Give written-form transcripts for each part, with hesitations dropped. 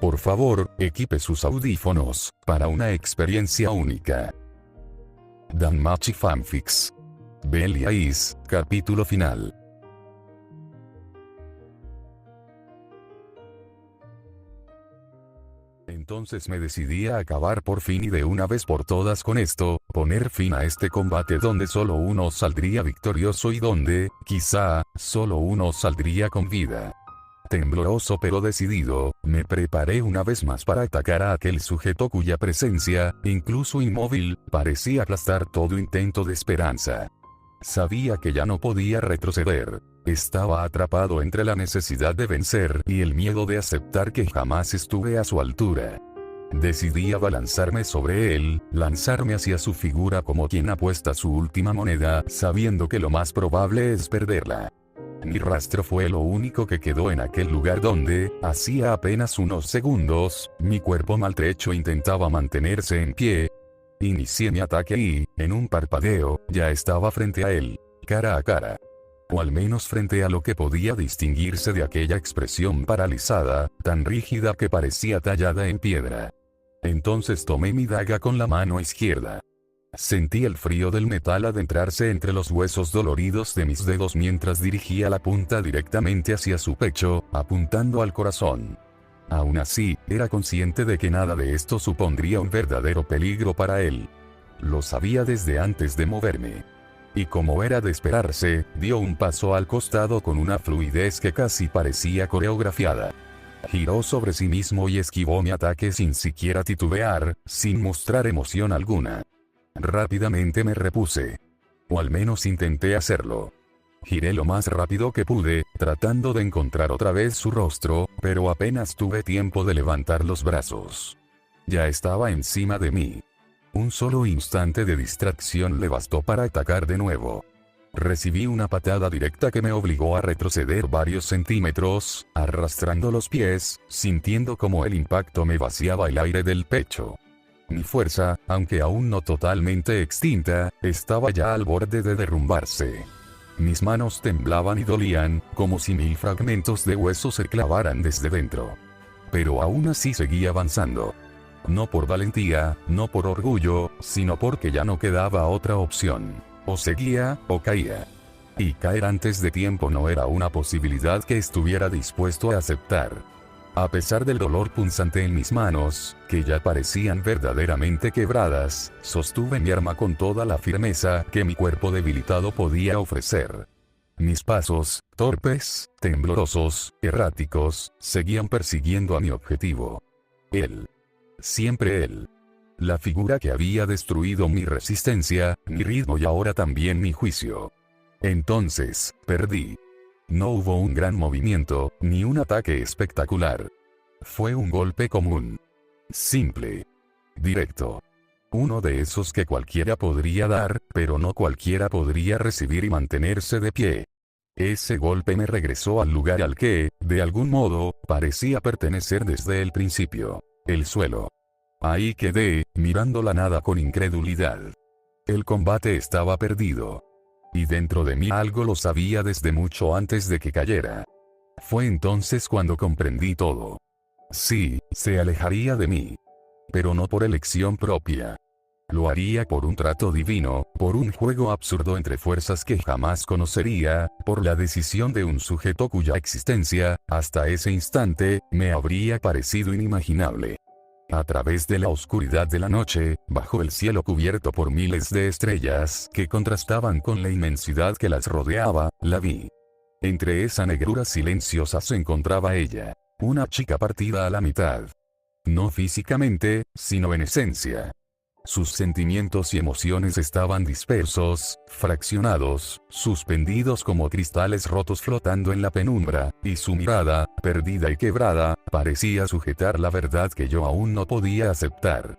Por favor, equipe sus audífonos, para una experiencia única. Danmachi Fanfics. Belia Is, capítulo final. Entonces me decidí a acabar por fin y de una vez por todas con esto, poner fin a este combate donde solo uno saldría victorioso y donde, quizá, solo uno saldría con vida. Tembloroso pero decidido, me preparé una vez más para atacar a aquel sujeto cuya presencia, incluso inmóvil, parecía aplastar todo intento de esperanza. Sabía que ya no podía retroceder. Estaba atrapado entre la necesidad de vencer y el miedo de aceptar que jamás estuve a su altura. Decidí abalanzarme sobre él, lanzarme hacia su figura como quien apuesta su última moneda, sabiendo que lo más probable es perderla. Mi rastro fue lo único que quedó en aquel lugar donde, hacía apenas unos segundos, mi cuerpo maltrecho intentaba mantenerse en pie. Inicié mi ataque y, en un parpadeo, ya estaba frente a él, cara a cara. O al menos frente a lo que podía distinguirse de aquella expresión paralizada, tan rígida que parecía tallada en piedra. Entonces tomé mi daga con la mano izquierda. Sentí el frío del metal adentrarse entre los huesos doloridos de mis dedos mientras dirigía la punta directamente hacia su pecho, apuntando al corazón. Aún así, era consciente de que nada de esto supondría un verdadero peligro para él. Lo sabía desde antes de moverme. Y como era de esperarse, dio un paso al costado con una fluidez que casi parecía coreografiada. Giró sobre sí mismo y esquivó mi ataque sin siquiera titubear, sin mostrar emoción alguna. Rápidamente me repuse. O al menos intenté hacerlo. Giré lo más rápido que pude, tratando de encontrar otra vez su rostro, pero apenas tuve tiempo de levantar los brazos. Ya estaba encima de mí. Un solo instante de distracción le bastó para atacar de nuevo. Recibí una patada directa que me obligó a retroceder varios centímetros, arrastrando los pies, sintiendo como el impacto me vaciaba el aire del pecho. Mi fuerza, aunque aún no totalmente extinta, estaba ya al borde de derrumbarse. Mis manos temblaban y dolían, como si 1000 fragmentos de hueso se clavaran desde dentro. Pero aún así seguí avanzando. No por valentía, no por orgullo, sino porque ya no quedaba otra opción. O seguía, o caía. Y caer antes de tiempo no era una posibilidad que estuviera dispuesto a aceptar. A pesar del dolor punzante en mis manos, que ya parecían verdaderamente quebradas, sostuve mi arma con toda la firmeza que mi cuerpo debilitado podía ofrecer. Mis pasos, torpes, temblorosos, erráticos, seguían persiguiendo a mi objetivo. Él. Siempre él. La figura que había destruido mi resistencia, mi ritmo y ahora también mi juicio. Entonces, perdí. No hubo un gran movimiento, ni un ataque espectacular. Fue un golpe común. Simple. Directo. Uno de esos que cualquiera podría dar, pero no cualquiera podría recibir y mantenerse de pie. Ese golpe me regresó al lugar al que, de algún modo, parecía pertenecer desde el principio. El suelo. Ahí quedé, mirando la nada con incredulidad. El combate estaba perdido. Y dentro de mí algo lo sabía desde mucho antes de que cayera. Fue entonces cuando comprendí todo. Sí, se alejaría de mí. Pero no por elección propia. Lo haría por un trato divino, por un juego absurdo entre fuerzas que jamás conocería, por la decisión de un sujeto cuya existencia, hasta ese instante, me habría parecido inimaginable. A través de la oscuridad de la noche, bajo el cielo cubierto por miles de estrellas que contrastaban con la inmensidad que las rodeaba, la vi. Entre esa negrura silenciosa se encontraba ella, una chica partida a la mitad. No físicamente, sino en esencia. Sus sentimientos y emociones estaban dispersos, fraccionados, suspendidos como cristales rotos flotando en la penumbra, y su mirada, perdida y quebrada, parecía sujetar la verdad que yo aún no podía aceptar.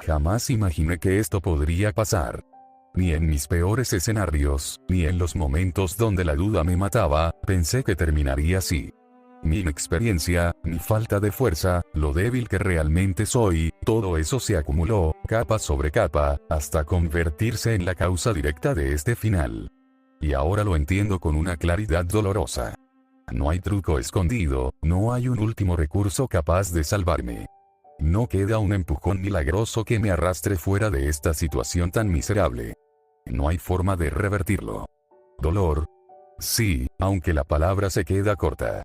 Jamás imaginé que esto podría pasar. Ni en mis peores escenarios, ni en los momentos donde la duda me mataba, pensé que terminaría así. Mi inexperiencia, mi falta de fuerza, lo débil que realmente soy, todo eso se acumuló, capa sobre capa, hasta convertirse en la causa directa de este final. Y ahora lo entiendo con una claridad dolorosa. No hay truco escondido, no hay un último recurso capaz de salvarme. No queda un empujón milagroso que me arrastre fuera de esta situación tan miserable. No hay forma de revertirlo. Dolor. Sí, aunque la palabra se queda corta.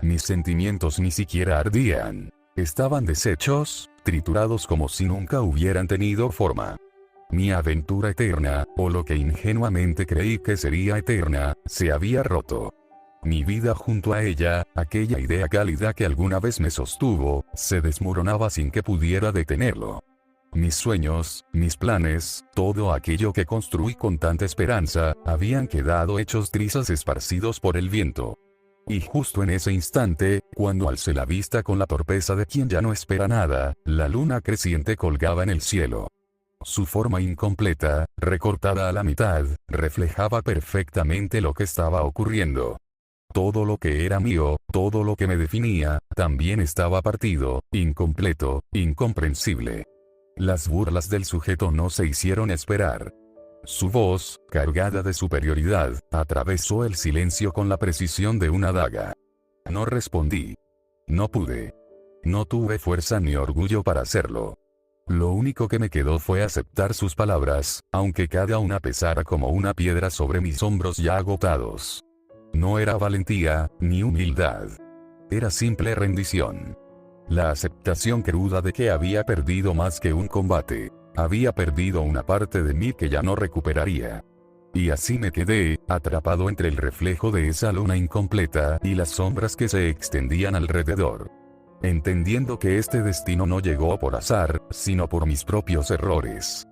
Mis sentimientos ni siquiera ardían. Estaban deshechos, triturados como si nunca hubieran tenido forma. Mi aventura eterna, o lo que ingenuamente creí que sería eterna, se había roto. Mi vida junto a ella, aquella idea cálida que alguna vez me sostuvo, se desmoronaba sin que pudiera detenerlo. Mis sueños, mis planes, todo aquello que construí con tanta esperanza, habían quedado hechos trizas esparcidos por el viento. Y justo en ese instante, cuando alcé la vista con la torpeza de quien ya no espera nada, la luna creciente colgaba en el cielo. Su forma incompleta, recortada a la mitad, reflejaba perfectamente lo que estaba ocurriendo. Todo lo que era mío, todo lo que me definía, también estaba partido, incompleto, incomprensible. Las burlas del sujeto no se hicieron esperar. Su voz, cargada de superioridad, atravesó el silencio con la precisión de una daga. No respondí. No pude. No tuve fuerza ni orgullo para hacerlo. Lo único que me quedó fue aceptar sus palabras, aunque cada una pesara como una piedra sobre mis hombros ya agotados. No era valentía, ni humildad. Era simple rendición. La aceptación cruda de que había perdido más que un combate. Había perdido una parte de mí que ya no recuperaría. Y así me quedé, atrapado entre el reflejo de esa luna incompleta y las sombras que se extendían alrededor. Entendiendo que este destino no llegó por azar, sino por mis propios errores.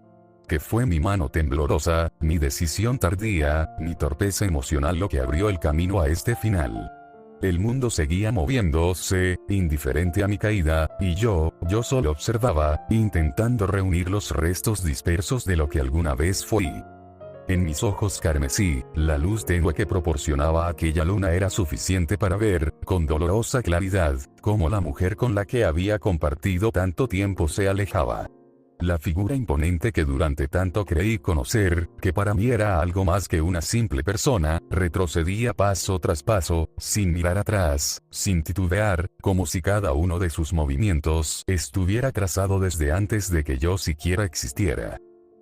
Que fue mi mano temblorosa, mi decisión tardía, mi torpeza emocional lo que abrió el camino a este final. El mundo seguía moviéndose, indiferente a mi caída, y yo solo observaba, intentando reunir los restos dispersos de lo que alguna vez fui. En mis ojos carmesí, la luz tenue que proporcionaba aquella luna era suficiente para ver, con dolorosa claridad, cómo la mujer con la que había compartido tanto tiempo se alejaba. La figura imponente que durante tanto creí conocer, que para mí era algo más que una simple persona, retrocedía paso tras paso, sin mirar atrás, sin titubear, como si cada uno de sus movimientos estuviera trazado desde antes de que yo siquiera existiera.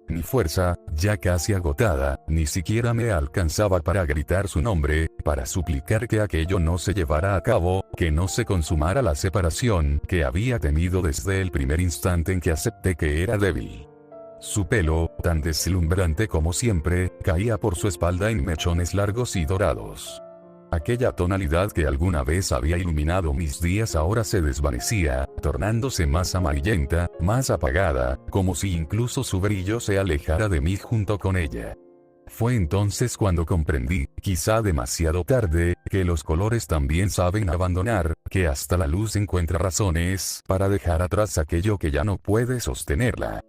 Mi fuerza, ya casi agotada, ni siquiera me alcanzaba para gritar su nombre, para suplicar que aquello no se llevara a cabo, que no se consumara la separación que había temido desde el primer instante en que acepté que era débil. Su pelo, tan deslumbrante como siempre, caía por su espalda en mechones largos y dorados. Aquella tonalidad que alguna vez había iluminado mis días ahora se desvanecía, tornándose más amarillenta, más apagada, como si incluso su brillo se alejara de mí junto con ella. Fue entonces cuando comprendí, quizá demasiado tarde, que los colores también saben abandonar, que hasta la luz encuentra razones para dejar atrás aquello que ya no puede sostenerla.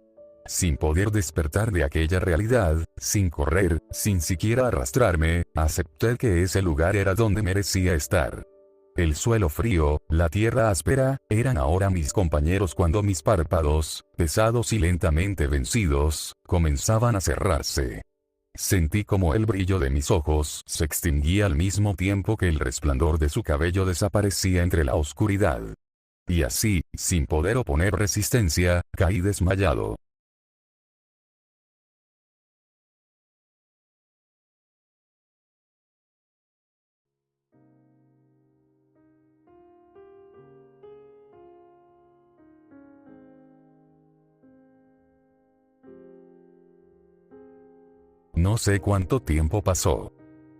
Sin poder despertar de aquella realidad, sin correr, sin siquiera arrastrarme, acepté que ese lugar era donde merecía estar. El suelo frío, la tierra áspera, eran ahora mis compañeros cuando mis párpados, pesados y lentamente vencidos, comenzaban a cerrarse. Sentí como el brillo de mis ojos se extinguía al mismo tiempo que el resplandor de su cabello desaparecía entre la oscuridad. Y así, sin poder oponer resistencia, caí desmayado. No sé cuánto tiempo pasó.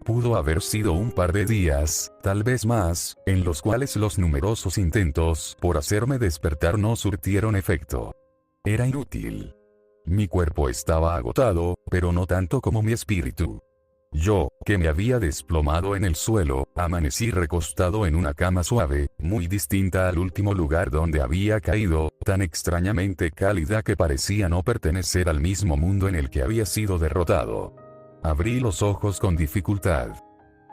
Pudo haber sido un par de días, tal vez más, en los cuales los numerosos intentos por hacerme despertar no surtieron efecto. Era inútil. Mi cuerpo estaba agotado, pero no tanto como mi espíritu. Yo, que me había desplomado en el suelo, amanecí recostado en una cama suave, muy distinta al último lugar donde había caído, tan extrañamente cálida que parecía no pertenecer al mismo mundo en el que había sido derrotado. Abrí los ojos con dificultad.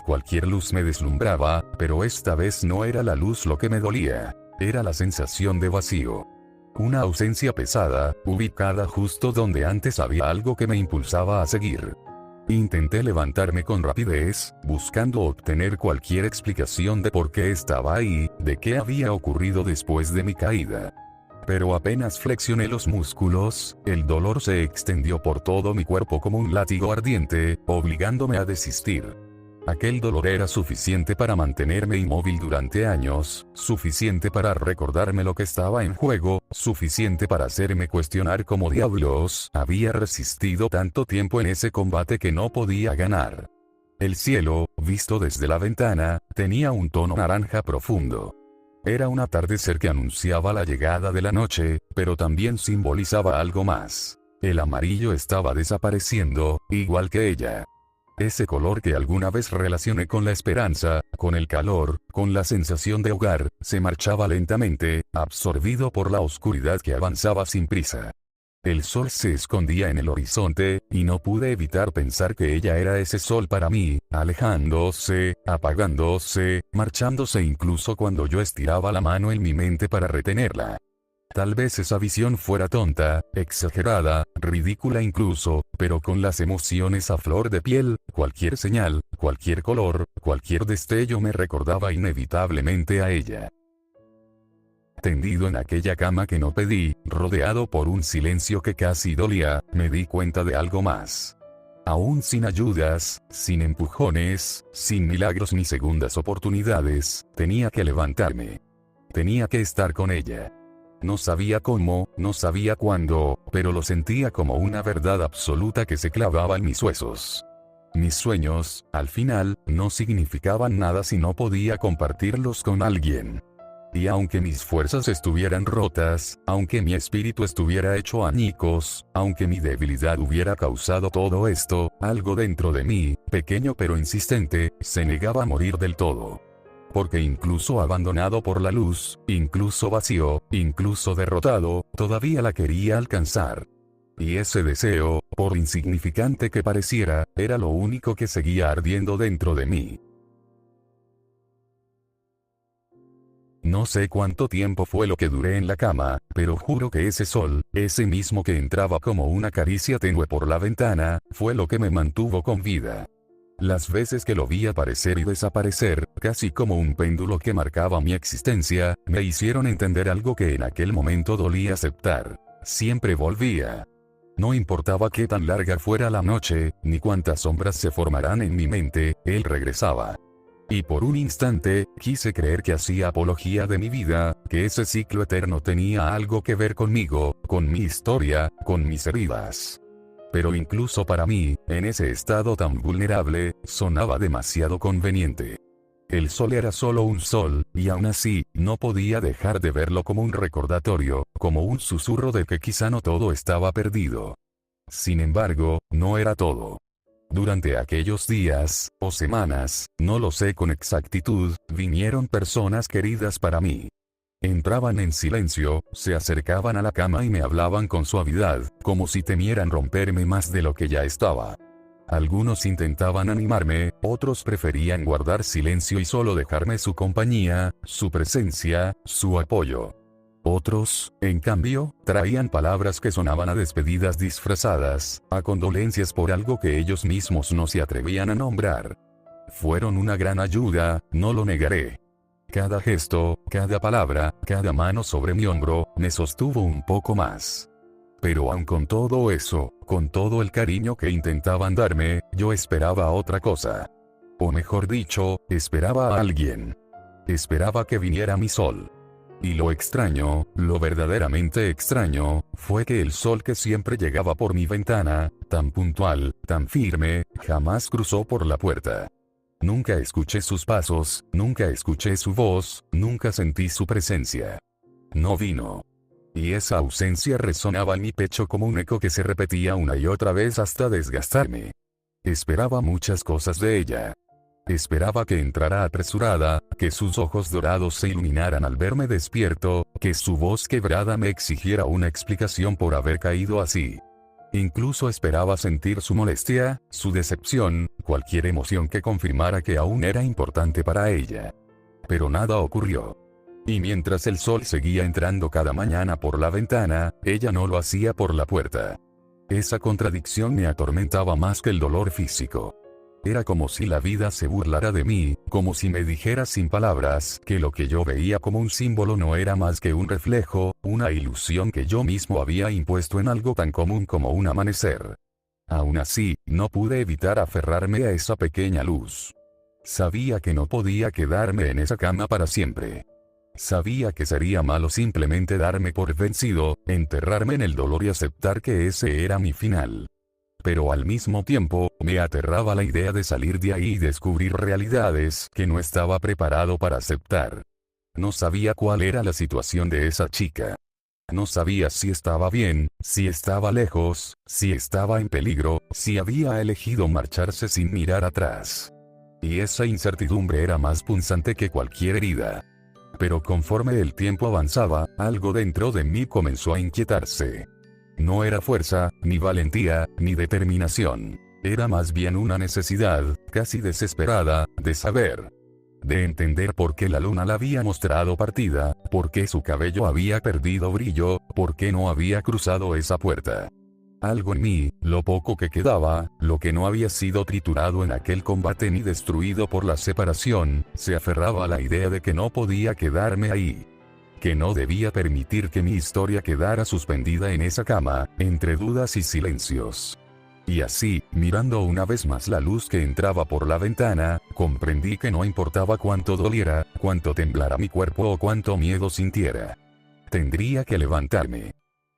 Cualquier luz me deslumbraba, pero esta vez no era la luz lo que me dolía, era la sensación de vacío. Una ausencia pesada, ubicada justo donde antes había algo que me impulsaba a seguir. Intenté levantarme con rapidez, buscando obtener cualquier explicación de por qué estaba ahí, de qué había ocurrido después de mi caída. Pero apenas flexioné los músculos, el dolor se extendió por todo mi cuerpo como un látigo ardiente, obligándome a desistir. Aquel dolor era suficiente para mantenerme inmóvil durante años, suficiente para recordarme lo que estaba en juego, suficiente para hacerme cuestionar cómo diablos había resistido tanto tiempo en ese combate que no podía ganar. El cielo, visto desde la ventana, tenía un tono naranja profundo. Era un atardecer que anunciaba la llegada de la noche, pero también simbolizaba algo más. El amarillo estaba desapareciendo, igual que ella. Ese color que alguna vez relacioné con la esperanza, con el calor, con la sensación de hogar, se marchaba lentamente, absorbido por la oscuridad que avanzaba sin prisa. El sol se escondía en el horizonte, y no pude evitar pensar que ella era ese sol para mí, alejándose, apagándose, marchándose incluso cuando yo estiraba la mano en mi mente para retenerla. Tal vez esa visión fuera tonta, exagerada, ridícula incluso, pero con las emociones a flor de piel, cualquier señal, cualquier color, cualquier destello me recordaba inevitablemente a ella. Tendido en aquella cama que no pedí, rodeado por un silencio que casi dolía, me di cuenta de algo más. Aún sin ayudas, sin empujones, sin milagros ni segundas oportunidades, tenía que levantarme. Tenía que estar con ella. No sabía cómo, no sabía cuándo, pero lo sentía como una verdad absoluta que se clavaba en mis huesos. Mis sueños, al final, no significaban nada si no podía compartirlos con alguien. Y aunque mis fuerzas estuvieran rotas, aunque mi espíritu estuviera hecho añicos, aunque mi debilidad hubiera causado todo esto, algo dentro de mí, pequeño pero insistente, se negaba a morir del todo. Porque incluso abandonado por la luz, incluso vacío, incluso derrotado, todavía la quería alcanzar. Y ese deseo, por insignificante que pareciera, era lo único que seguía ardiendo dentro de mí. No sé cuánto tiempo fue lo que duré en la cama, pero juro que ese sol, ese mismo que entraba como una caricia tenue por la ventana, fue lo que me mantuvo con vida. Las veces que lo vi aparecer y desaparecer, casi como un péndulo que marcaba mi existencia, me hicieron entender algo que en aquel momento dolía aceptar. Siempre volvía. No importaba qué tan larga fuera la noche, ni cuántas sombras se formarán en mi mente, él regresaba. Y por un instante, quise creer que hacía apología de mi vida, que ese ciclo eterno tenía algo que ver conmigo, con mi historia, con mis heridas. Pero incluso para mí, en ese estado tan vulnerable, sonaba demasiado conveniente. El sol era solo un sol, y aún así, no podía dejar de verlo como un recordatorio, como un susurro de que quizá no todo estaba perdido. Sin embargo, no era todo. Durante aquellos días, o semanas, no lo sé con exactitud, vinieron personas queridas para mí. Entraban en silencio, se acercaban a la cama y me hablaban con suavidad, como si temieran romperme más de lo que ya estaba. Algunos intentaban animarme, otros preferían guardar silencio y solo dejarme su compañía, su presencia, su apoyo. Otros, en cambio, traían palabras que sonaban a despedidas disfrazadas, a condolencias por algo que ellos mismos no se atrevían a nombrar. Fueron una gran ayuda, no lo negaré. Cada gesto, cada palabra, cada mano sobre mi hombro, me sostuvo un poco más. Pero aun con todo eso, con todo el cariño que intentaban darme, yo esperaba otra cosa. O mejor dicho, esperaba a alguien. Esperaba que viniera mi sol. Y lo extraño, lo verdaderamente extraño, fue que el sol que siempre llegaba por mi ventana, tan puntual, tan firme, jamás cruzó por la puerta. Nunca escuché sus pasos, nunca escuché su voz, nunca sentí su presencia. No vino. Y esa ausencia resonaba en mi pecho como un eco que se repetía una y otra vez hasta desgastarme. Esperaba muchas cosas de ella. Esperaba que entrara apresurada, que sus ojos dorados se iluminaran al verme despierto, que su voz quebrada me exigiera una explicación por haber caído así. Incluso esperaba sentir su molestia, su decepción, cualquier emoción que confirmara que aún era importante para ella. Pero nada ocurrió. Y mientras el sol seguía entrando cada mañana por la ventana, ella no lo hacía por la puerta. Esa contradicción me atormentaba más que el dolor físico. Era como si la vida se burlara de mí, como si me dijera sin palabras que lo que yo veía como un símbolo no era más que un reflejo, una ilusión que yo mismo había impuesto en algo tan común como un amanecer. Aún así, no pude evitar aferrarme a esa pequeña luz. Sabía que no podía quedarme en esa cama para siempre. Sabía que sería malo simplemente darme por vencido, enterrarme en el dolor y aceptar que ese era mi final. Pero al mismo tiempo, me aterraba la idea de salir de ahí y descubrir realidades que no estaba preparado para aceptar. No sabía cuál era la situación de esa chica. No sabía si estaba bien, si estaba lejos, si estaba en peligro, si había elegido marcharse sin mirar atrás. Y esa incertidumbre era más punzante que cualquier herida. Pero conforme el tiempo avanzaba, algo dentro de mí comenzó a inquietarse. No era fuerza, ni valentía, ni determinación. Era más bien una necesidad, casi desesperada, de saber. De entender por qué la luna la había mostrado partida, por qué su cabello había perdido brillo, por qué no había cruzado esa puerta. Algo en mí, lo poco que quedaba, lo que no había sido triturado en aquel combate ni destruido por la separación, se aferraba a la idea de que no podía quedarme ahí. Que no debía permitir que mi historia quedara suspendida en esa cama, entre dudas y silencios. Y así, mirando una vez más la luz que entraba por la ventana, comprendí que no importaba cuánto doliera, cuánto temblara mi cuerpo o cuánto miedo sintiera. Tendría que levantarme.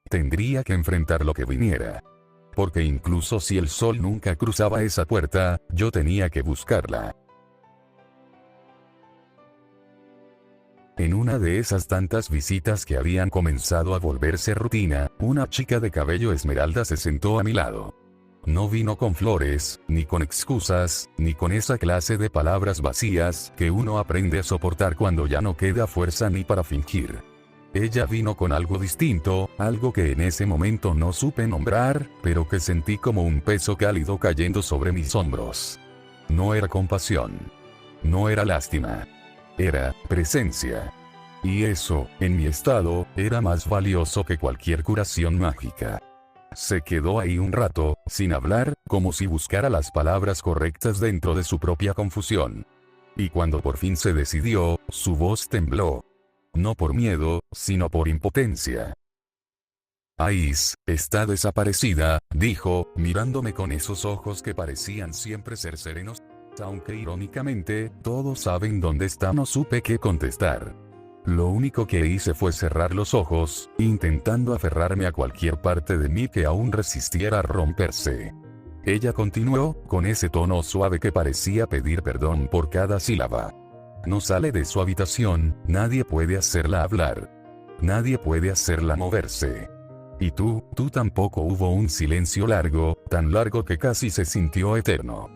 Tendría que enfrentar lo que viniera. Porque incluso si el sol nunca cruzaba esa puerta, yo tenía que buscarla. En una de esas tantas visitas que habían comenzado a volverse rutina, una chica de cabello esmeralda se sentó a mi lado. No vino con flores, ni con excusas, ni con esa clase de palabras vacías que uno aprende a soportar cuando ya no queda fuerza ni para fingir. Ella vino con algo distinto, algo que en ese momento no supe nombrar, pero que sentí como un peso cálido cayendo sobre mis hombros. No era compasión. No era lástima. Era presencia. Y eso, en mi estado, era más valioso que cualquier curación mágica. Se quedó ahí un rato, sin hablar, como si buscara las palabras correctas dentro de su propia confusión. Y cuando por fin se decidió, su voz tembló. No por miedo, sino por impotencia. Ais, está desaparecida, dijo, mirándome con esos ojos que parecían siempre ser serenos. Aunque irónicamente, todos saben dónde está. No supe qué contestar. Lo único que hice fue cerrar los ojos, intentando aferrarme a cualquier parte de mí que aún resistiera a romperse. Ella continuó, con ese tono suave que parecía pedir perdón por cada sílaba. No sale de su habitación, nadie puede hacerla hablar. Nadie puede hacerla moverse. Y tú tampoco. Hubo un silencio largo, tan largo que casi se sintió eterno.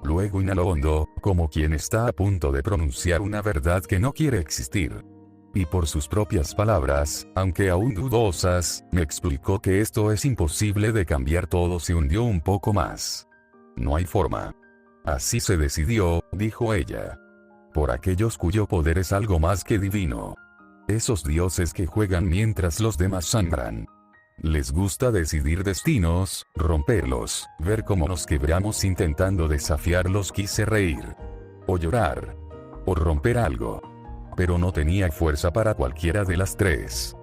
Luego inhaló hondo, como quien está a punto de pronunciar una verdad que no quiere existir. Y por sus propias palabras, aunque aún dudosas, me explicó que esto es imposible de cambiar. Todo se hundió un poco más. No hay forma. Así se decidió, dijo ella. Por aquellos cuyo poder es algo más que divino. Esos dioses que juegan mientras los demás sangran. Les gusta decidir destinos, romperlos, ver cómo nos quebramos intentando desafiarlos. Quise reír. O llorar. O romper algo. Pero no tenía fuerza para cualquiera de las tres.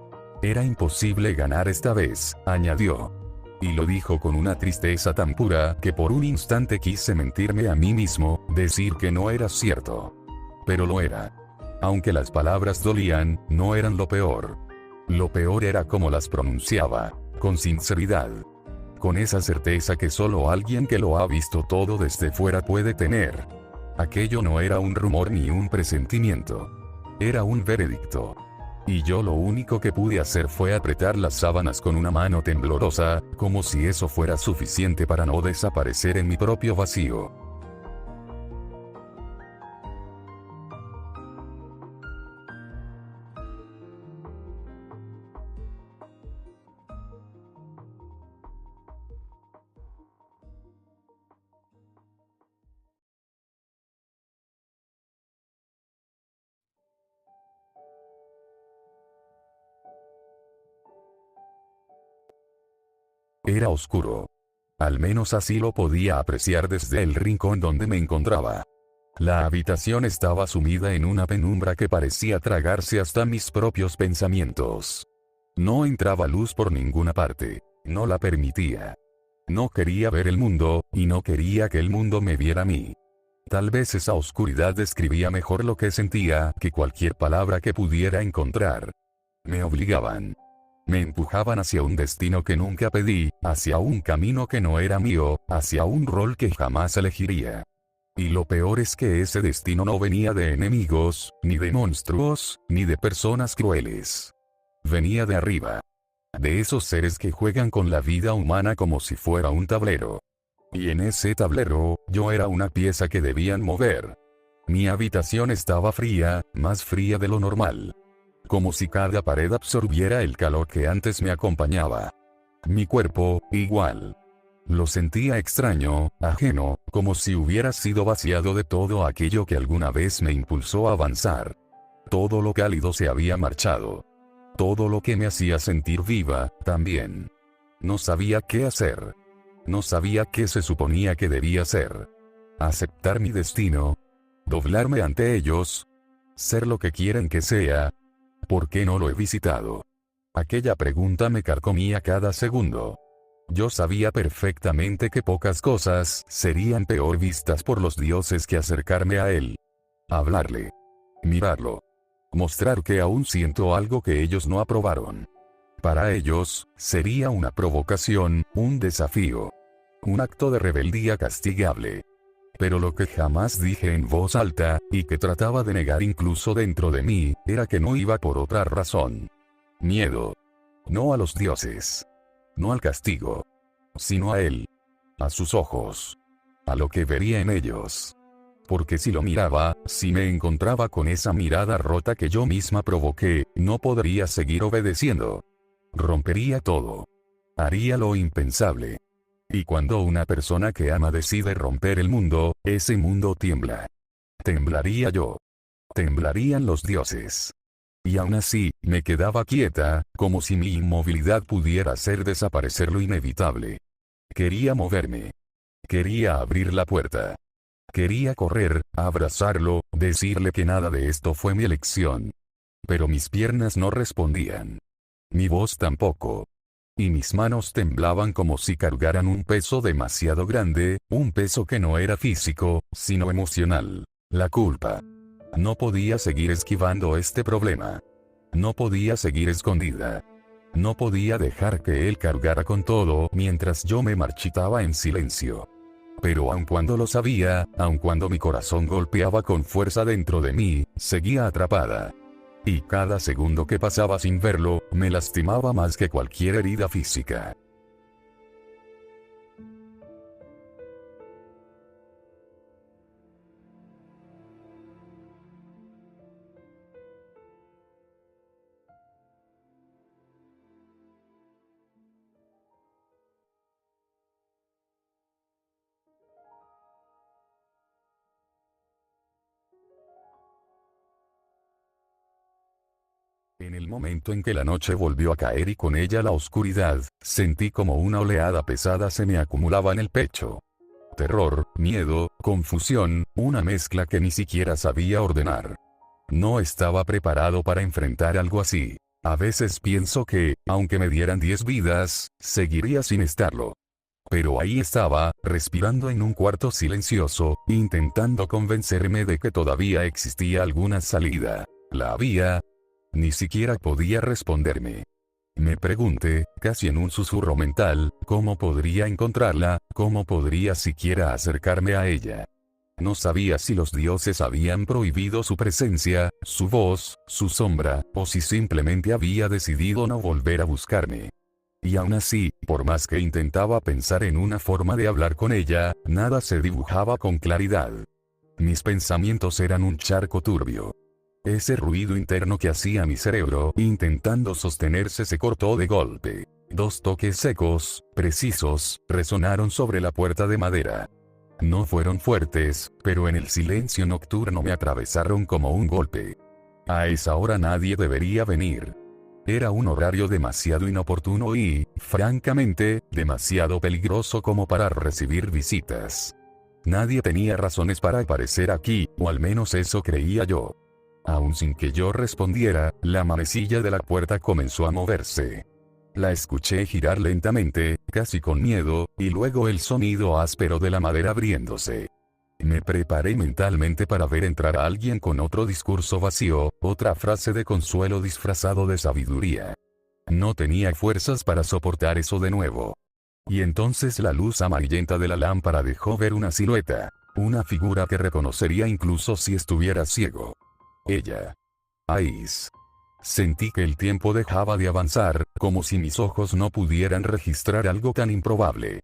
Era imposible ganar esta vez, añadió. Y lo dijo con una tristeza tan pura que por un instante quise mentirme a mí mismo, decir que no era cierto. Pero lo era. Aunque las palabras dolían, no eran lo peor. Lo peor era cómo las pronunciaba, con sinceridad. Con esa certeza que solo alguien que lo ha visto todo desde fuera puede tener. Aquello no era un rumor ni un presentimiento. Era un veredicto. Y yo lo único que pude hacer fue apretar las sábanas con una mano temblorosa, como si eso fuera suficiente para no desaparecer en mi propio vacío. Era oscuro. Al menos así lo podía apreciar desde el rincón donde me encontraba. La habitación estaba sumida en una penumbra que parecía tragarse hasta mis propios pensamientos. No entraba luz por ninguna parte. No la permitía. No quería ver el mundo, y no quería que el mundo me viera a mí. Tal vez esa oscuridad describía mejor lo que sentía que cualquier palabra que pudiera encontrar. Me obligaban. Me empujaban hacia un destino que nunca pedí, hacia un camino que no era mío, hacia un rol que jamás elegiría. Y lo peor es que ese destino no venía de enemigos, ni de monstruos, ni de personas crueles. Venía de arriba. De esos seres que juegan con la vida humana como si fuera un tablero. Y en ese tablero, yo era una pieza que debían mover. Mi habitación estaba fría, más fría de lo normal. Como si cada pared absorbiera el calor que antes me acompañaba. Mi cuerpo, igual. Lo sentía extraño, ajeno, como si hubiera sido vaciado de todo aquello que alguna vez me impulsó a avanzar. Todo lo cálido se había marchado. Todo lo que me hacía sentir viva, también. No sabía qué hacer. No sabía qué se suponía que debía hacer. Aceptar mi destino. Doblarme ante ellos. Ser lo que quieren que sea. ¿Por qué no lo he visitado? Aquella pregunta me carcomía cada segundo. Yo sabía perfectamente que pocas cosas serían peor vistas por los dioses que acercarme a él. Hablarle. Mirarlo. Mostrar que aún siento algo que ellos no aprobaron. Para ellos, sería una provocación, un desafío. Un acto de rebeldía castigable. Pero lo que jamás dije en voz alta, y que trataba de negar incluso dentro de mí, era que no iba por otra razón. Miedo. No a los dioses. No al castigo. Sino a él. A sus ojos. A lo que vería en ellos. Porque si lo miraba, si me encontraba con esa mirada rota que yo misma provoqué, no podría seguir obedeciendo. Rompería todo. Haría lo impensable. Y cuando una persona que ama decide romper el mundo, ese mundo tiembla. Temblaría yo. Temblarían los dioses. Y aún así, me quedaba quieta, como si mi inmovilidad pudiera hacer desaparecer lo inevitable. Quería moverme. Quería abrir la puerta. Quería correr, abrazarlo, decirle que nada de esto fue mi elección. Pero mis piernas no respondían. Mi voz tampoco. Y mis manos temblaban como si cargaran un peso demasiado grande, un peso que no era físico, sino emocional. La culpa. No podía seguir esquivando este problema. No podía seguir escondida. No podía dejar que él cargara con todo mientras yo me marchitaba en silencio. Pero aun cuando lo sabía, aun cuando mi corazón golpeaba con fuerza dentro de mí, seguía atrapada. Y cada segundo que pasaba sin verlo, me lastimaba más que cualquier herida física. En el momento en que la noche volvió a caer y con ella la oscuridad, sentí como una oleada pesada se me acumulaba en el pecho. Terror, miedo, confusión, una mezcla que ni siquiera sabía ordenar. No estaba preparado para enfrentar algo así. A veces pienso que, aunque me dieran 10 vidas, seguiría sin estarlo. Pero ahí estaba, respirando en un cuarto silencioso, intentando convencerme de que todavía existía alguna salida. ¿La había? Ni siquiera podía responderme. Me pregunté, casi en un susurro mental, cómo podría encontrarla, cómo podría siquiera acercarme a ella. No sabía si los dioses habían prohibido su presencia, su voz, su sombra, o si simplemente había decidido no volver a buscarme. Y aún así, por más que intentaba pensar en una forma de hablar con ella, nada se dibujaba con claridad. Mis pensamientos eran un charco turbio. Ese ruido interno que hacía mi cerebro intentando sostenerse se cortó de golpe. 2 toques secos, precisos, resonaron sobre la puerta de madera. No fueron fuertes, pero en el silencio nocturno me atravesaron como un golpe. A esa hora nadie debería venir. Era un horario demasiado inoportuno y, francamente, demasiado peligroso como para recibir visitas. Nadie tenía razones para aparecer aquí, o al menos eso creía yo. Aun sin que yo respondiera, la manecilla de la puerta comenzó a moverse. La escuché girar lentamente, casi con miedo, y luego el sonido áspero de la madera abriéndose. Me preparé mentalmente para ver entrar a alguien con otro discurso vacío, otra frase de consuelo disfrazado de sabiduría. No tenía fuerzas para soportar eso de nuevo. Y entonces la luz amarillenta de la lámpara dejó ver una silueta, una figura que reconocería incluso si estuviera ciego. Ella. Ais. Sentí que el tiempo dejaba de avanzar, como si mis ojos no pudieran registrar algo tan improbable.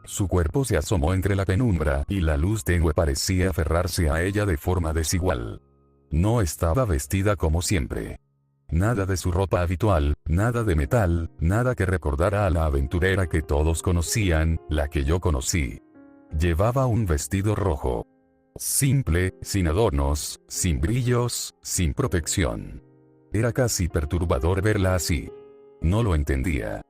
Su cuerpo se asomó entre la penumbra y la luz tenue parecía aferrarse a ella de forma desigual. No estaba vestida como siempre. Nada de su ropa habitual, nada de metal, nada que recordara a la aventurera que todos conocían, la que yo conocí. Llevaba un vestido rojo. Simple, sin adornos, sin brillos, sin protección. Era casi perturbador verla así. No lo entendía.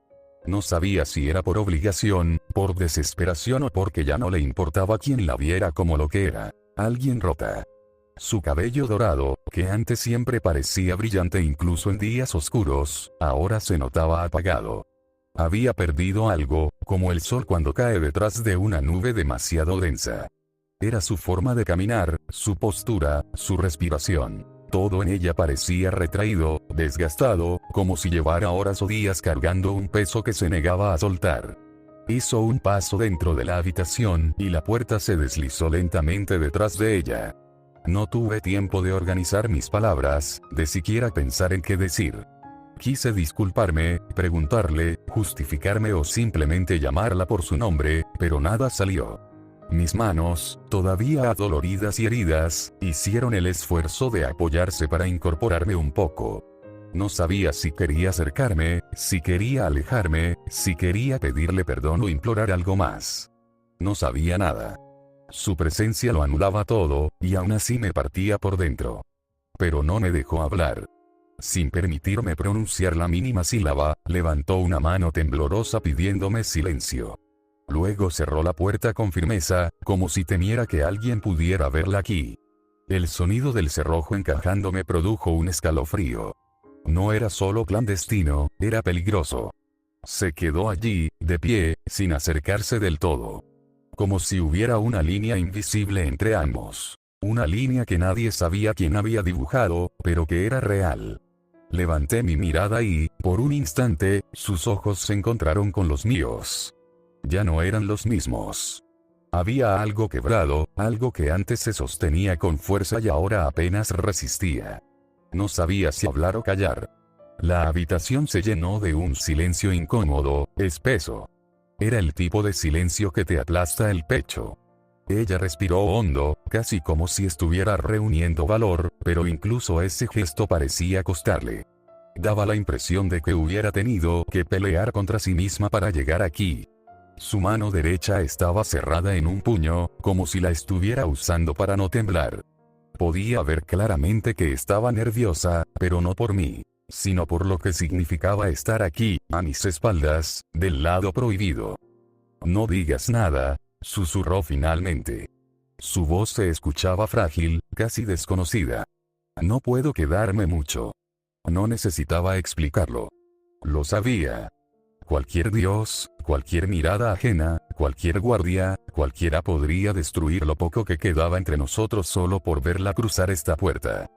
No sabía si era por obligación, por desesperación o porque ya no le importaba quien la viera como lo que era, alguien rota. Su cabello dorado, que antes siempre parecía brillante incluso en días oscuros, ahora se notaba apagado. Había perdido algo, como el sol cuando cae detrás de una nube demasiado densa. Era su forma de caminar, su postura, su respiración. Todo en ella parecía retraído, desgastado, como si llevara horas o días cargando un peso que se negaba a soltar. Hizo un paso dentro de la habitación y la puerta se deslizó lentamente detrás de ella. No tuve tiempo de organizar mis palabras, de siquiera pensar en qué decir. Quise disculparme, preguntarle, justificarme o simplemente llamarla por su nombre, pero nada salió. Mis manos, todavía adoloridas y heridas, hicieron el esfuerzo de apoyarse para incorporarme un poco. No sabía si quería acercarme, si quería alejarme, si quería pedirle perdón o implorar algo más. No sabía nada. Su presencia lo anulaba todo, y aún así me partía por dentro. Pero no me dejó hablar. Sin permitirme pronunciar la mínima sílaba, levantó una mano temblorosa pidiéndome silencio. Luego cerró la puerta con firmeza, como si temiera que alguien pudiera verla aquí. El sonido del cerrojo encajando me produjo un escalofrío. No era solo clandestino, era peligroso. Se quedó allí, de pie, sin acercarse del todo. Como si hubiera una línea invisible entre ambos. Una línea que nadie sabía quién había dibujado, pero que era real. Levanté mi mirada y, por un instante, sus ojos se encontraron con los míos. Ya no eran los mismos. Había algo quebrado, algo que antes se sostenía con fuerza y ahora apenas resistía. No sabía si hablar o callar. La habitación se llenó de un silencio incómodo, espeso. Era el tipo de silencio que te aplasta el pecho. Ella respiró hondo, casi como si estuviera reuniendo valor, pero incluso ese gesto parecía costarle. Daba la impresión de que hubiera tenido que pelear contra sí misma para llegar aquí. Su mano derecha estaba cerrada en un puño, como si la estuviera usando para no temblar. Podía ver claramente que estaba nerviosa, pero no por mí, sino por lo que significaba estar aquí, a mis espaldas, del lado prohibido. No digas nada, susurró finalmente. Su voz se escuchaba frágil, casi desconocida. No puedo quedarme mucho. No necesitaba explicarlo. Lo sabía. Cualquier dios, cualquier mirada ajena, cualquier guardia, cualquiera podría destruir lo poco que quedaba entre nosotros solo por verla cruzar esta puerta.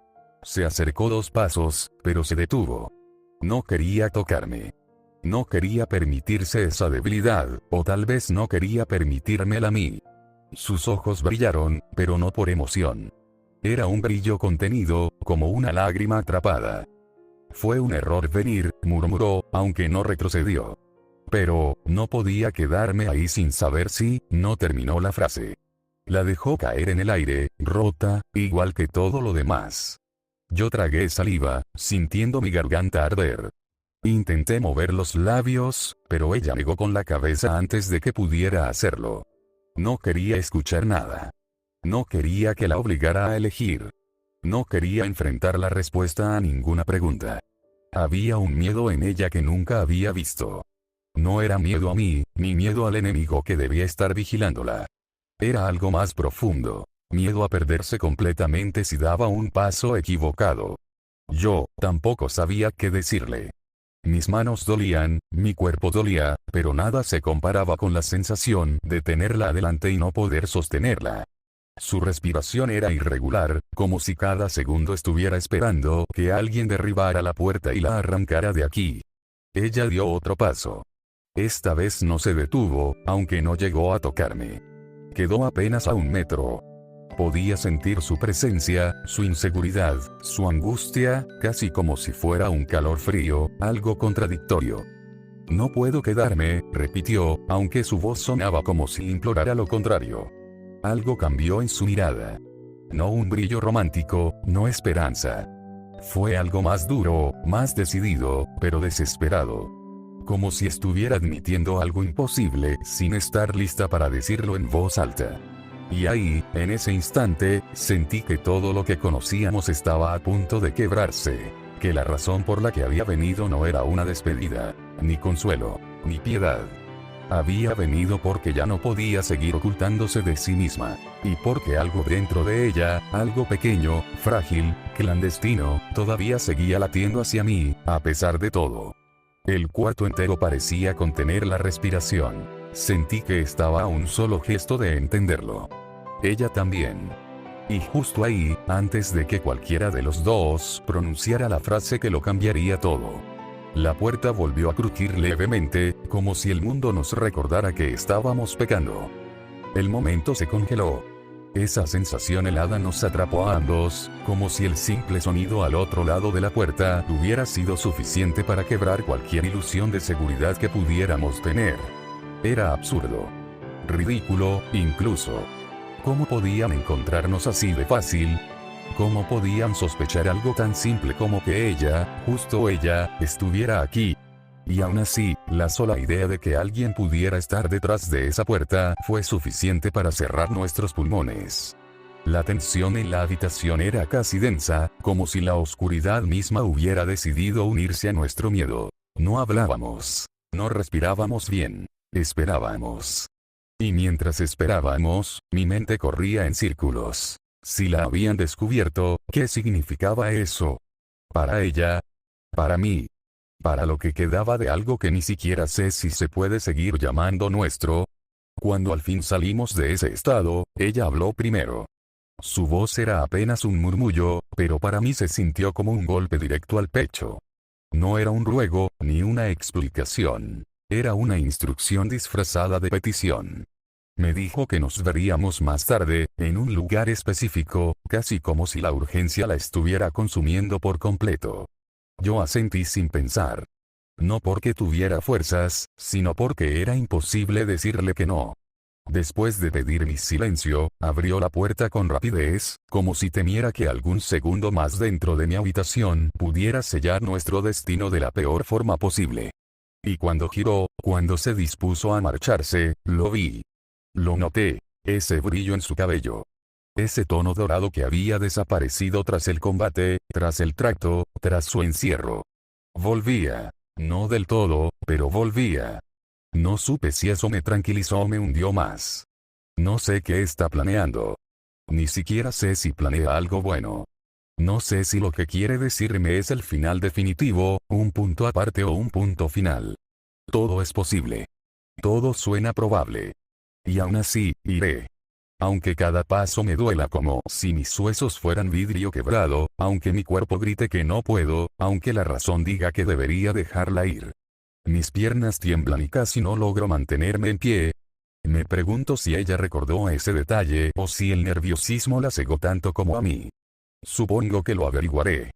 Se acercó 2 pasos, pero se detuvo. No quería tocarme. No quería permitirse esa debilidad, o tal vez no quería permitírmela a mí. Sus ojos brillaron, pero no por emoción. Era un brillo contenido, como una lágrima atrapada. Fue un error venir, murmuró, aunque no retrocedió. Pero, no podía quedarme ahí sin saber si, no terminó la frase. La dejó caer en el aire, rota, igual que todo lo demás. Yo tragué saliva, sintiendo mi garganta arder. Intenté mover los labios, pero ella negó con la cabeza antes de que pudiera hacerlo. No quería escuchar nada. No quería que la obligara a elegir. No quería enfrentar la respuesta a ninguna pregunta. Había un miedo en ella que nunca había visto. No era miedo a mí, ni miedo al enemigo que debía estar vigilándola. Era algo más profundo. Miedo a perderse completamente si daba un paso equivocado. Yo, tampoco sabía qué decirle. Mis manos dolían, mi cuerpo dolía, pero nada se comparaba con la sensación de tenerla adelante y no poder sostenerla. Su respiración era irregular, como si cada segundo estuviera esperando que alguien derribara la puerta y la arrancara de aquí. Ella dio otro paso. Esta vez no se detuvo, aunque no llegó a tocarme. Quedó apenas a 1 metro. Podía sentir su presencia, su inseguridad, su angustia, casi como si fuera un calor frío, algo contradictorio. No puedo quedarme, repitió, aunque su voz sonaba como si implorara lo contrario. Algo cambió en su mirada. No un brillo romántico, no esperanza. Fue algo más duro, más decidido, pero desesperado. Como si estuviera admitiendo algo imposible, sin estar lista para decirlo en voz alta. Y ahí, en ese instante, sentí que todo lo que conocíamos estaba a punto de quebrarse. Que la razón por la que había venido no era una despedida, ni consuelo, ni piedad. Había venido porque ya no podía seguir ocultándose de sí misma. Y porque algo dentro de ella, algo pequeño, frágil, clandestino, todavía seguía latiendo hacia mí, a pesar de todo. El cuarto entero parecía contener la respiración. Sentí que estaba a un solo gesto de entenderlo. Ella también. Y justo ahí, antes de que cualquiera de los dos pronunciara la frase que lo cambiaría todo, la puerta volvió a crujir levemente, como si el mundo nos recordara que estábamos pecando. El momento se congeló. Esa sensación helada nos atrapó a ambos, como si el simple sonido al otro lado de la puerta hubiera sido suficiente para quebrar cualquier ilusión de seguridad que pudiéramos tener. Era absurdo. Ridículo, incluso. ¿Cómo podían encontrarnos así de fácil? ¿Cómo podían sospechar algo tan simple como que ella, justo ella, estuviera aquí? Y aún así, la sola idea de que alguien pudiera estar detrás de esa puerta fue suficiente para cerrar nuestros pulmones. La tensión en la habitación era casi densa, como si la oscuridad misma hubiera decidido unirse a nuestro miedo. No hablábamos. No respirábamos bien. Esperábamos. Y mientras esperábamos, mi mente corría en círculos. Si la habían descubierto, ¿qué significaba eso? Para ella. Para mí. Para lo que quedaba de algo que ni siquiera sé si se puede seguir llamando nuestro. Cuando al fin salimos de ese estado, ella habló primero. Su voz era apenas un murmullo, pero para mí se sintió como un golpe directo al pecho. No era un ruego, ni una explicación. Era una instrucción disfrazada de petición. Me dijo que nos veríamos más tarde, en un lugar específico, casi como si la urgencia la estuviera consumiendo por completo. Yo asentí sin pensar. No porque tuviera fuerzas, sino porque era imposible decirle que no. Después de pedir mi silencio, abrió la puerta con rapidez, como si temiera que algún segundo más dentro de mi habitación pudiera sellar nuestro destino de la peor forma posible. Y cuando giró, cuando se dispuso a marcharse, lo vi. Lo noté, ese brillo en su cabello. Ese tono dorado que había desaparecido tras el combate, tras el tracto, tras su encierro. Volvía. No del todo, pero volvía. No supe si eso me tranquilizó o me hundió más. No sé qué está planeando. Ni siquiera sé si planea algo bueno. No sé si lo que quiere decirme es el final definitivo, un punto aparte o un punto final. Todo es posible. Todo suena probable. Y aún así, iré. Aunque cada paso me duela como si mis huesos fueran vidrio quebrado, aunque mi cuerpo grite que no puedo, aunque la razón diga que debería dejarla ir. Mis piernas tiemblan y casi no logro mantenerme en pie. Me pregunto si ella recordó ese detalle o si el nerviosismo la cegó tanto como a mí. Supongo que lo averiguaré.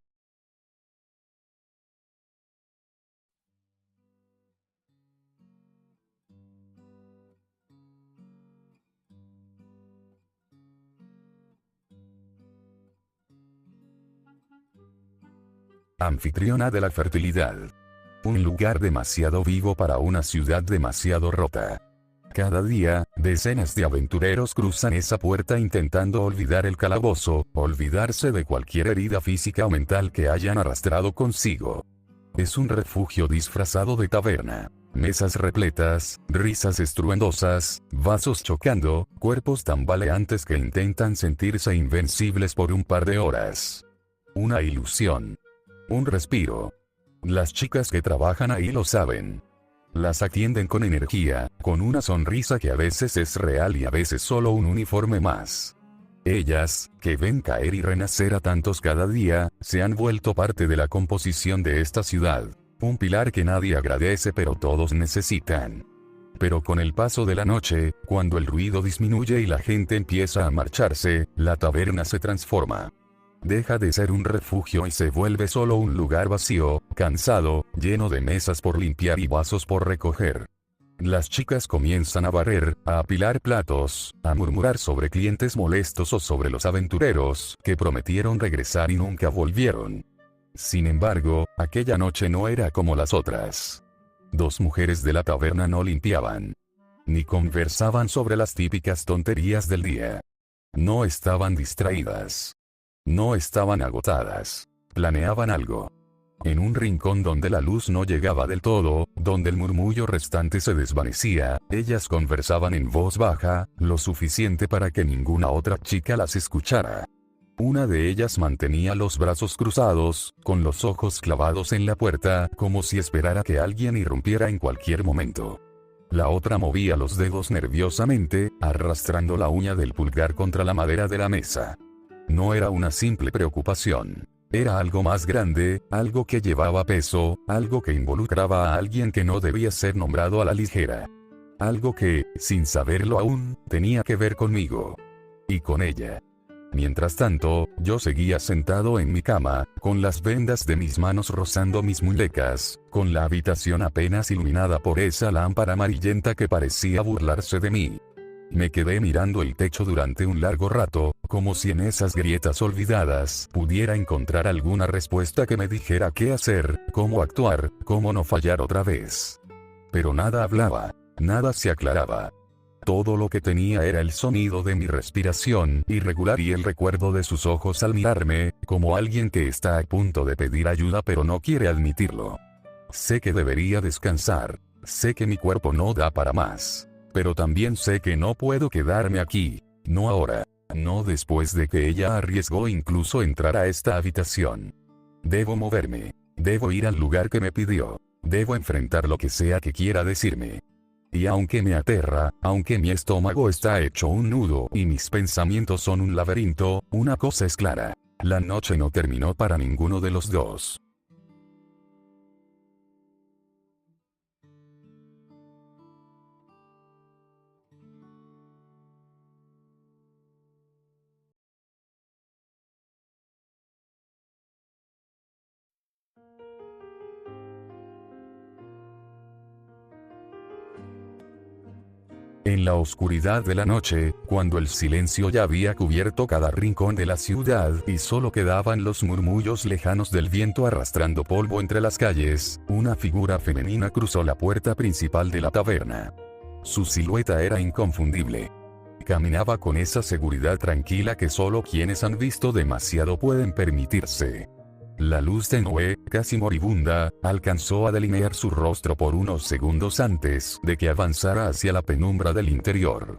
Anfitriona de la fertilidad. Un lugar demasiado vivo para una ciudad demasiado rota. Cada día, decenas de aventureros cruzan esa puerta intentando olvidar el calabozo, olvidarse de cualquier herida física o mental que hayan arrastrado consigo. Es un refugio disfrazado de taberna. Mesas repletas, risas estruendosas, vasos chocando, cuerpos tambaleantes que intentan sentirse invencibles por un par de horas. Una ilusión. Un respiro. Las chicas que trabajan ahí lo saben. Las atienden con energía, con una sonrisa que a veces es real y a veces solo un uniforme más. Ellas, que ven caer y renacer a tantos cada día, se han vuelto parte de la composición de esta ciudad. Un pilar que nadie agradece pero todos necesitan. Pero con el paso de la noche, cuando el ruido disminuye y la gente empieza a marcharse, la taberna se transforma. Deja de ser un refugio y se vuelve solo un lugar vacío, cansado, lleno de mesas por limpiar y vasos por recoger. Las chicas comienzan a barrer, a apilar platos, a murmurar sobre clientes molestos o sobre los aventureros que prometieron regresar y nunca volvieron. Sin embargo, aquella noche no era como las otras. Dos mujeres de la taberna no limpiaban. Ni conversaban sobre las típicas tonterías del día. No estaban distraídas. No estaban agotadas. Planeaban algo. En un rincón donde la luz no llegaba del todo, donde el murmullo restante se desvanecía, ellas conversaban en voz baja, lo suficiente para que ninguna otra chica las escuchara. Una de ellas mantenía los brazos cruzados, con los ojos clavados en la puerta, como si esperara que alguien irrumpiera en cualquier momento. La otra movía los dedos nerviosamente, arrastrando la uña del pulgar contra la madera de la mesa. No era una simple preocupación. Era algo más grande, algo que llevaba peso, algo que involucraba a alguien que no debía ser nombrado a la ligera. Algo que, sin saberlo aún, tenía que ver conmigo. Y con ella. Mientras tanto, yo seguía sentado en mi cama, con las vendas de mis manos rozando mis muñecas, con la habitación apenas iluminada por esa lámpara amarillenta que parecía burlarse de mí. Me quedé mirando el techo durante un largo rato, como si en esas grietas olvidadas pudiera encontrar alguna respuesta que me dijera qué hacer, cómo actuar, cómo no fallar otra vez. Pero nada hablaba, nada se aclaraba. Todo lo que tenía era el sonido de mi respiración irregular y el recuerdo de sus ojos al mirarme, como alguien que está a punto de pedir ayuda pero no quiere admitirlo. Sé que debería descansar, sé que mi cuerpo no da para más. Pero también sé que no puedo quedarme aquí, no ahora, no después de que ella arriesgó incluso entrar a esta habitación. Debo moverme, debo ir al lugar que me pidió, debo enfrentar lo que sea que quiera decirme. Y aunque me aterra, aunque mi estómago está hecho un nudo y mis pensamientos son un laberinto, una cosa es clara: la noche no terminó para ninguno de los dos. En la oscuridad de la noche, cuando el silencio ya había cubierto cada rincón de la ciudad y solo quedaban los murmullos lejanos del viento arrastrando polvo entre las calles, una figura femenina cruzó la puerta principal de la taberna. Su silueta era inconfundible. Caminaba con esa seguridad tranquila que solo quienes han visto demasiado pueden permitirse. La luz tenue, casi moribunda, alcanzó a delinear su rostro por unos segundos antes de que avanzara hacia la penumbra del interior.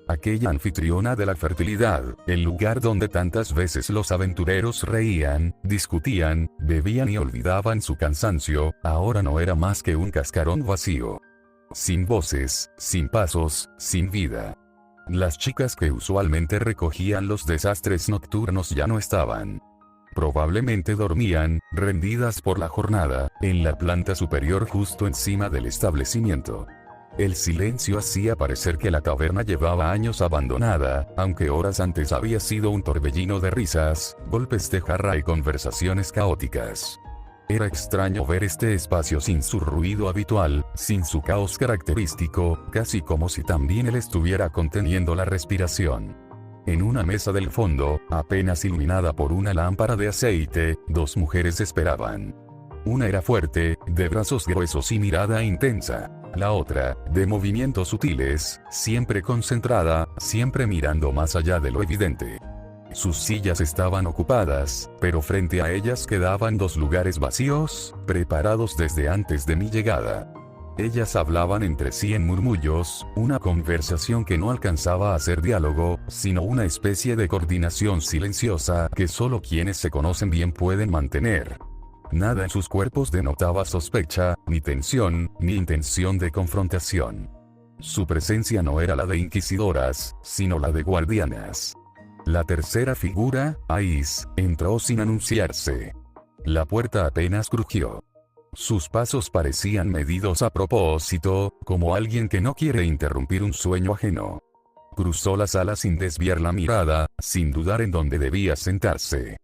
Aquella anfitriona de la fertilidad, el lugar donde tantas veces los aventureros reían, discutían, bebían y olvidaban su cansancio, ahora no era más que un cascarón vacío. Sin voces, sin pasos, sin vida. Las chicas que usualmente recogían los desastres nocturnos ya no estaban. Probablemente dormían, rendidas por la jornada, en la planta superior justo encima del establecimiento. El silencio hacía parecer que la taberna llevaba años abandonada, aunque horas antes había sido un torbellino de risas, golpes de jarra y conversaciones caóticas. Era extraño ver este espacio sin su ruido habitual, sin su caos característico, casi como si también él estuviera conteniendo la respiración. En una mesa del fondo, apenas iluminada por una lámpara de aceite, dos mujeres esperaban. Una era fuerte, de brazos gruesos y mirada intensa. La otra, de movimientos sutiles, siempre concentrada, siempre mirando más allá de lo evidente. Sus sillas estaban ocupadas, pero frente a ellas quedaban 2 lugares vacíos, preparados desde antes de mi llegada. Ellas hablaban entre sí en murmullos, una conversación que no alcanzaba a ser diálogo, sino una especie de coordinación silenciosa que solo quienes se conocen bien pueden mantener. Nada en sus cuerpos denotaba sospecha, ni tensión, ni intención de confrontación. Su presencia no era la de inquisidoras, sino la de guardianas. La tercera figura, Ais, entró sin anunciarse. La puerta apenas crujió. Sus pasos parecían medidos a propósito, como alguien que no quiere interrumpir un sueño ajeno. Cruzó la sala sin desviar la mirada, sin dudar en dónde debía sentarse.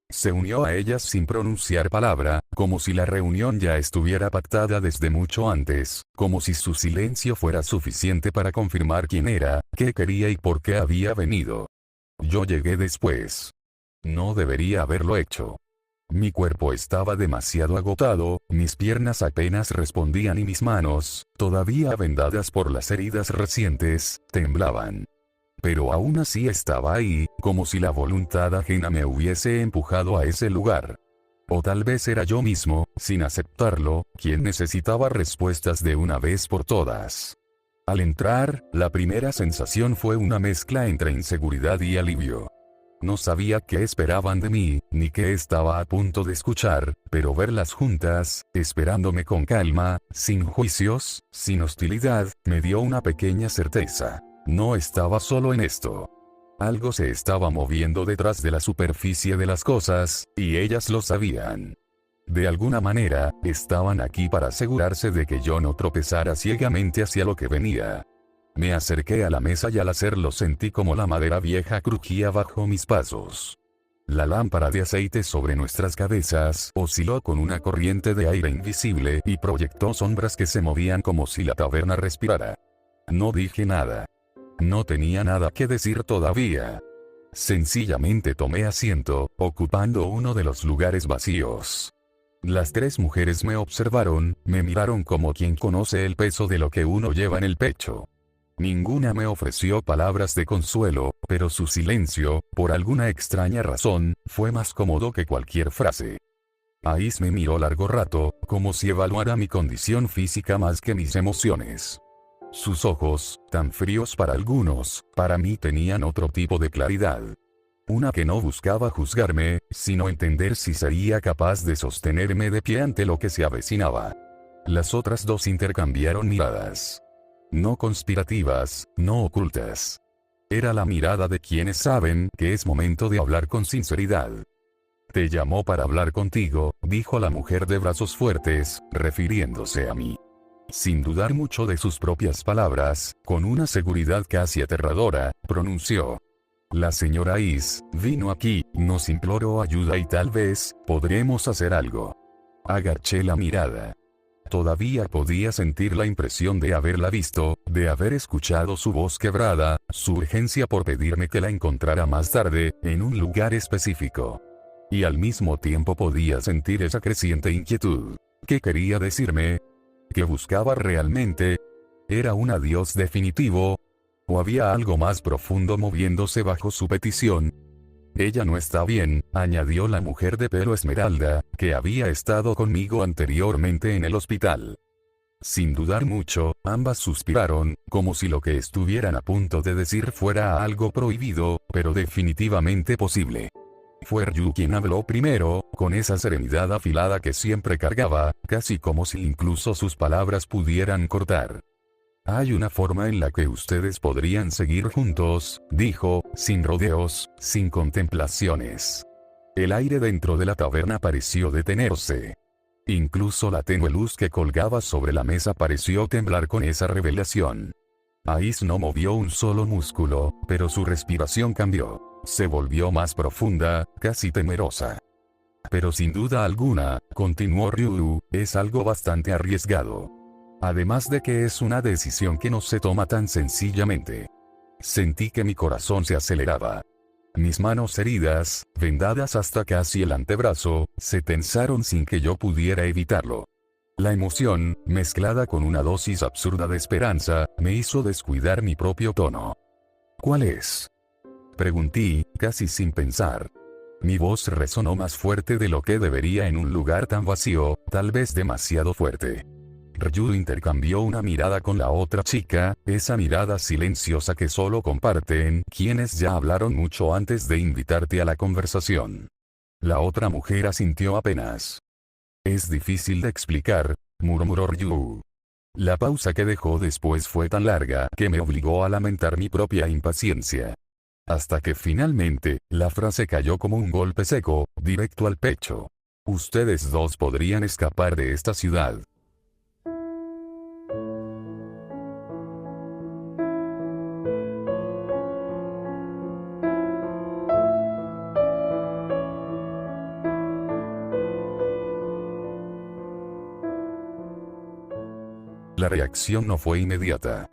Se unió a ellas sin pronunciar palabra, como si la reunión ya estuviera pactada desde mucho antes, como si su silencio fuera suficiente para confirmar quién era, qué quería y por qué había venido. Yo llegué después. No debería haberlo hecho. Mi cuerpo estaba demasiado agotado, mis piernas apenas respondían y mis manos, todavía vendadas por las heridas recientes, temblaban. Pero aún así estaba ahí, como si la voluntad ajena me hubiese empujado a ese lugar. O tal vez era yo mismo, sin aceptarlo, quien necesitaba respuestas de una vez por todas. Al entrar, la primera sensación fue una mezcla entre inseguridad y alivio. No sabía qué esperaban de mí, ni qué estaba a punto de escuchar, pero verlas juntas, esperándome con calma, sin juicios, sin hostilidad, me dio una pequeña certeza. No estaba solo en esto. Algo se estaba moviendo detrás de la superficie de las cosas, y ellas lo sabían. De alguna manera, estaban aquí para asegurarse de que yo no tropezara ciegamente hacia lo que venía. Me acerqué a la mesa y al hacerlo sentí como la madera vieja crujía bajo mis pasos. La lámpara de aceite sobre nuestras cabezas osciló con una corriente de aire invisible y proyectó sombras que se movían como si la taberna respirara. No dije nada. No tenía nada que decir todavía. Sencillamente tomé asiento, ocupando uno de los lugares vacíos. Las 3 mujeres me observaron, me miraron como quien conoce el peso de lo que uno lleva en el pecho. Ninguna me ofreció palabras de consuelo, pero su silencio, por alguna extraña razón, fue más cómodo que cualquier frase. Ais me miró largo rato, como si evaluara mi condición física más que mis emociones. Sus ojos, tan fríos para algunos, para mí tenían otro tipo de claridad. Una que no buscaba juzgarme, sino entender si sería capaz de sostenerme de pie ante lo que se avecinaba. Las otras 2 intercambiaron miradas. No conspirativas, no ocultas. Era la mirada de quienes saben que es momento de hablar con sinceridad. Te llamó para hablar contigo, dijo la mujer de brazos fuertes, refiriéndose a mí. Sin dudar mucho de sus propias palabras, con una seguridad casi aterradora, pronunció. La señora Is, vino aquí, nos imploró ayuda y tal vez, podremos hacer algo. Agaché la mirada. Todavía podía sentir la impresión de haberla visto, de haber escuchado su voz quebrada, su urgencia por pedirme que la encontrara más tarde, en un lugar específico. Y al mismo tiempo podía sentir esa creciente inquietud. ¿Qué quería decirme? ¿Qué buscaba realmente? ¿Era un adiós definitivo? ¿O había algo más profundo moviéndose bajo su petición? Ella no está bien, añadió la mujer de pelo esmeralda, que había estado conmigo anteriormente en el hospital. Sin dudar mucho, ambas suspiraron, como si lo que estuvieran a punto de decir fuera algo prohibido, pero definitivamente posible. Fue Ryu quien habló primero, con esa serenidad afilada que siempre cargaba, casi como si incluso sus palabras pudieran cortar. Hay una forma en la que ustedes podrían seguir juntos, dijo, sin rodeos, sin contemplaciones. El aire dentro de la taberna pareció detenerse. Incluso la tenue luz que colgaba sobre la mesa pareció temblar con esa revelación. Ais no movió un solo músculo, pero su respiración cambió. Se volvió más profunda, casi temerosa. Pero sin duda alguna, continuó Ryu, es algo bastante arriesgado. Además de que es una decisión que no se toma tan sencillamente. Sentí que mi corazón se aceleraba. Mis manos heridas, vendadas hasta casi el antebrazo, se tensaron sin que yo pudiera evitarlo. La emoción, mezclada con una dosis absurda de esperanza, me hizo descuidar mi propio tono. ¿Cuál es? Pregunté, casi sin pensar. Mi voz resonó más fuerte de lo que debería en un lugar tan vacío, tal vez demasiado fuerte. Ryu intercambió una mirada con la otra chica, esa mirada silenciosa que solo comparten quienes ya hablaron mucho antes de invitarte a la conversación. La otra mujer asintió apenas. Es difícil de explicar, murmuró Ryu. La pausa que dejó después fue tan larga que me obligó a lamentar mi propia impaciencia. Hasta que finalmente, la frase cayó como un golpe seco, directo al pecho. Ustedes dos podrían escapar de esta ciudad. La reacción no fue inmediata.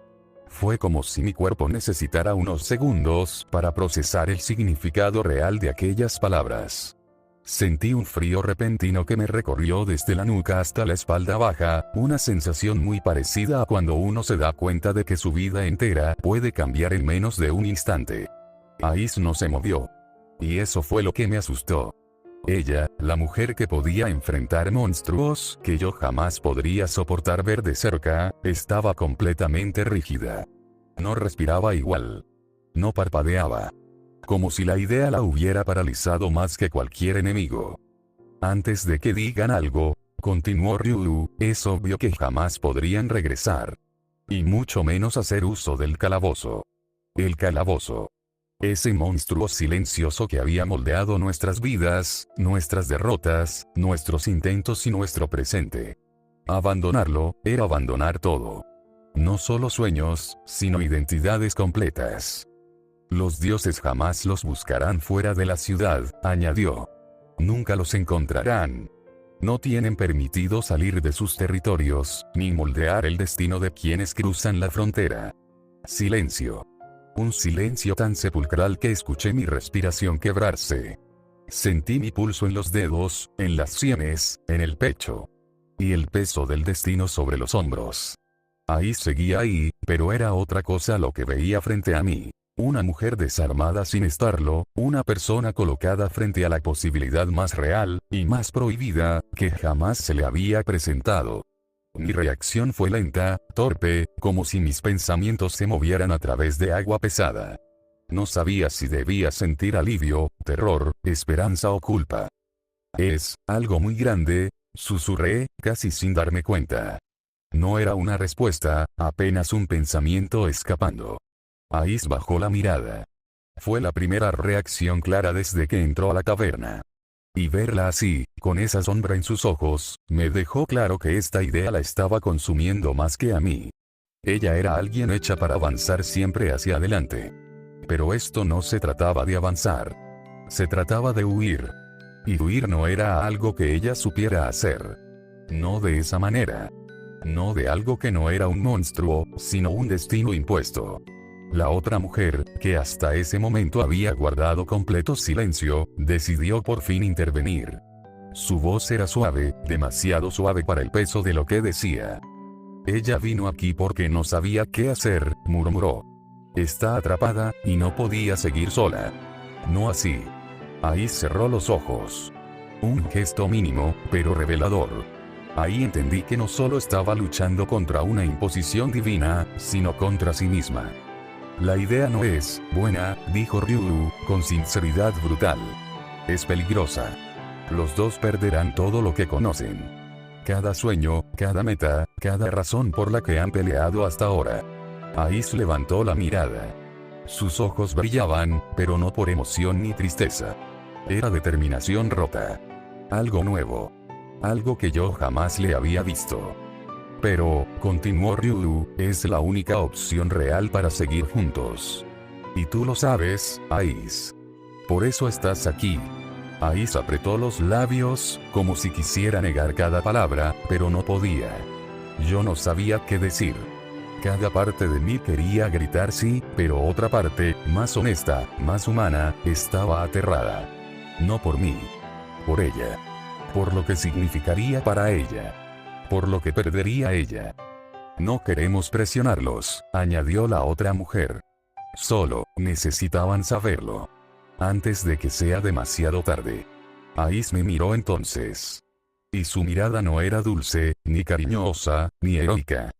Fue como si mi cuerpo necesitara unos segundos para procesar el significado real de aquellas palabras. Sentí un frío repentino que me recorrió desde la nuca hasta la espalda baja, una sensación muy parecida a cuando uno se da cuenta de que su vida entera puede cambiar en menos de un instante. Ais no se movió. Y eso fue lo que me asustó. Ella, la mujer que podía enfrentar monstruos que yo jamás podría soportar ver de cerca, estaba completamente rígida. No respiraba igual. No parpadeaba. Como si la idea la hubiera paralizado más que cualquier enemigo. Antes de que digan algo, continuó Ryu, es obvio que jamás podrían regresar. Y mucho menos hacer uso del calabozo. El calabozo. Ese monstruo silencioso que había moldeado nuestras vidas, nuestras derrotas, nuestros intentos y nuestro presente. Abandonarlo, era abandonar todo. No solo sueños, sino identidades completas. Los dioses jamás los buscarán fuera de la ciudad, añadió. Nunca los encontrarán. No tienen permitido salir de sus territorios, ni moldear el destino de quienes cruzan la frontera. Silencio. Un silencio tan sepulcral que escuché mi respiración quebrarse. Sentí mi pulso en los dedos, en las sienes, en el pecho. Y el peso del destino sobre los hombros. Ahí seguía ahí, pero era otra cosa lo que veía frente a mí. Una mujer desarmada sin estarlo, una persona colocada frente a la posibilidad más real, y más prohibida, que jamás se le había presentado. Mi reacción fue lenta, torpe, como si mis pensamientos se movieran a través de agua pesada. No sabía si debía sentir alivio, terror, esperanza o culpa. Es algo muy grande, susurré, casi sin darme cuenta. No era una respuesta, apenas un pensamiento escapando. Ais bajó la mirada. Fue la primera reacción clara desde que entró a la taberna. Y verla así, con esa sombra en sus ojos, me dejó claro que esta idea la estaba consumiendo más que a mí. Ella era alguien hecha para avanzar siempre hacia adelante. Pero esto no se trataba de avanzar. Se trataba de huir. Y huir no era algo que ella supiera hacer. No de esa manera. No de algo que no era un monstruo, sino un destino impuesto. La otra mujer, que hasta ese momento había guardado completo silencio, decidió por fin intervenir. Su voz era suave, demasiado suave para el peso de lo que decía. Ella vino aquí porque no sabía qué hacer, murmuró. Está atrapada, y no podía seguir sola. No así. Ahí cerró los ojos. Un gesto mínimo, pero revelador. Ahí entendí que no solo estaba luchando contra una imposición divina, sino contra sí misma. La idea no es buena, dijo Ryu, con sinceridad brutal. Es peligrosa. Los dos perderán todo lo que conocen. Cada sueño, cada meta, cada razón por la que han peleado hasta ahora. Ais levantó la mirada. Sus ojos brillaban, pero no por emoción ni tristeza. Era determinación rota. Algo nuevo. Algo que yo jamás le había visto. Pero, continuó Ryu, es la única opción real para seguir juntos. Y tú lo sabes, Ais. Por eso estás aquí. Ais apretó los labios, como si quisiera negar cada palabra, pero no podía. Yo no sabía qué decir. Cada parte de mí quería gritar sí, pero otra parte, más honesta, más humana, estaba aterrada. No por mí. Por ella. Por lo que significaría para ella. Por lo que perdería ella. No queremos presionarlos, añadió la otra mujer. Solo necesitaban saberlo antes de que sea demasiado tarde. Ais me miró entonces. Y su mirada no era dulce, ni cariñosa, ni heroica.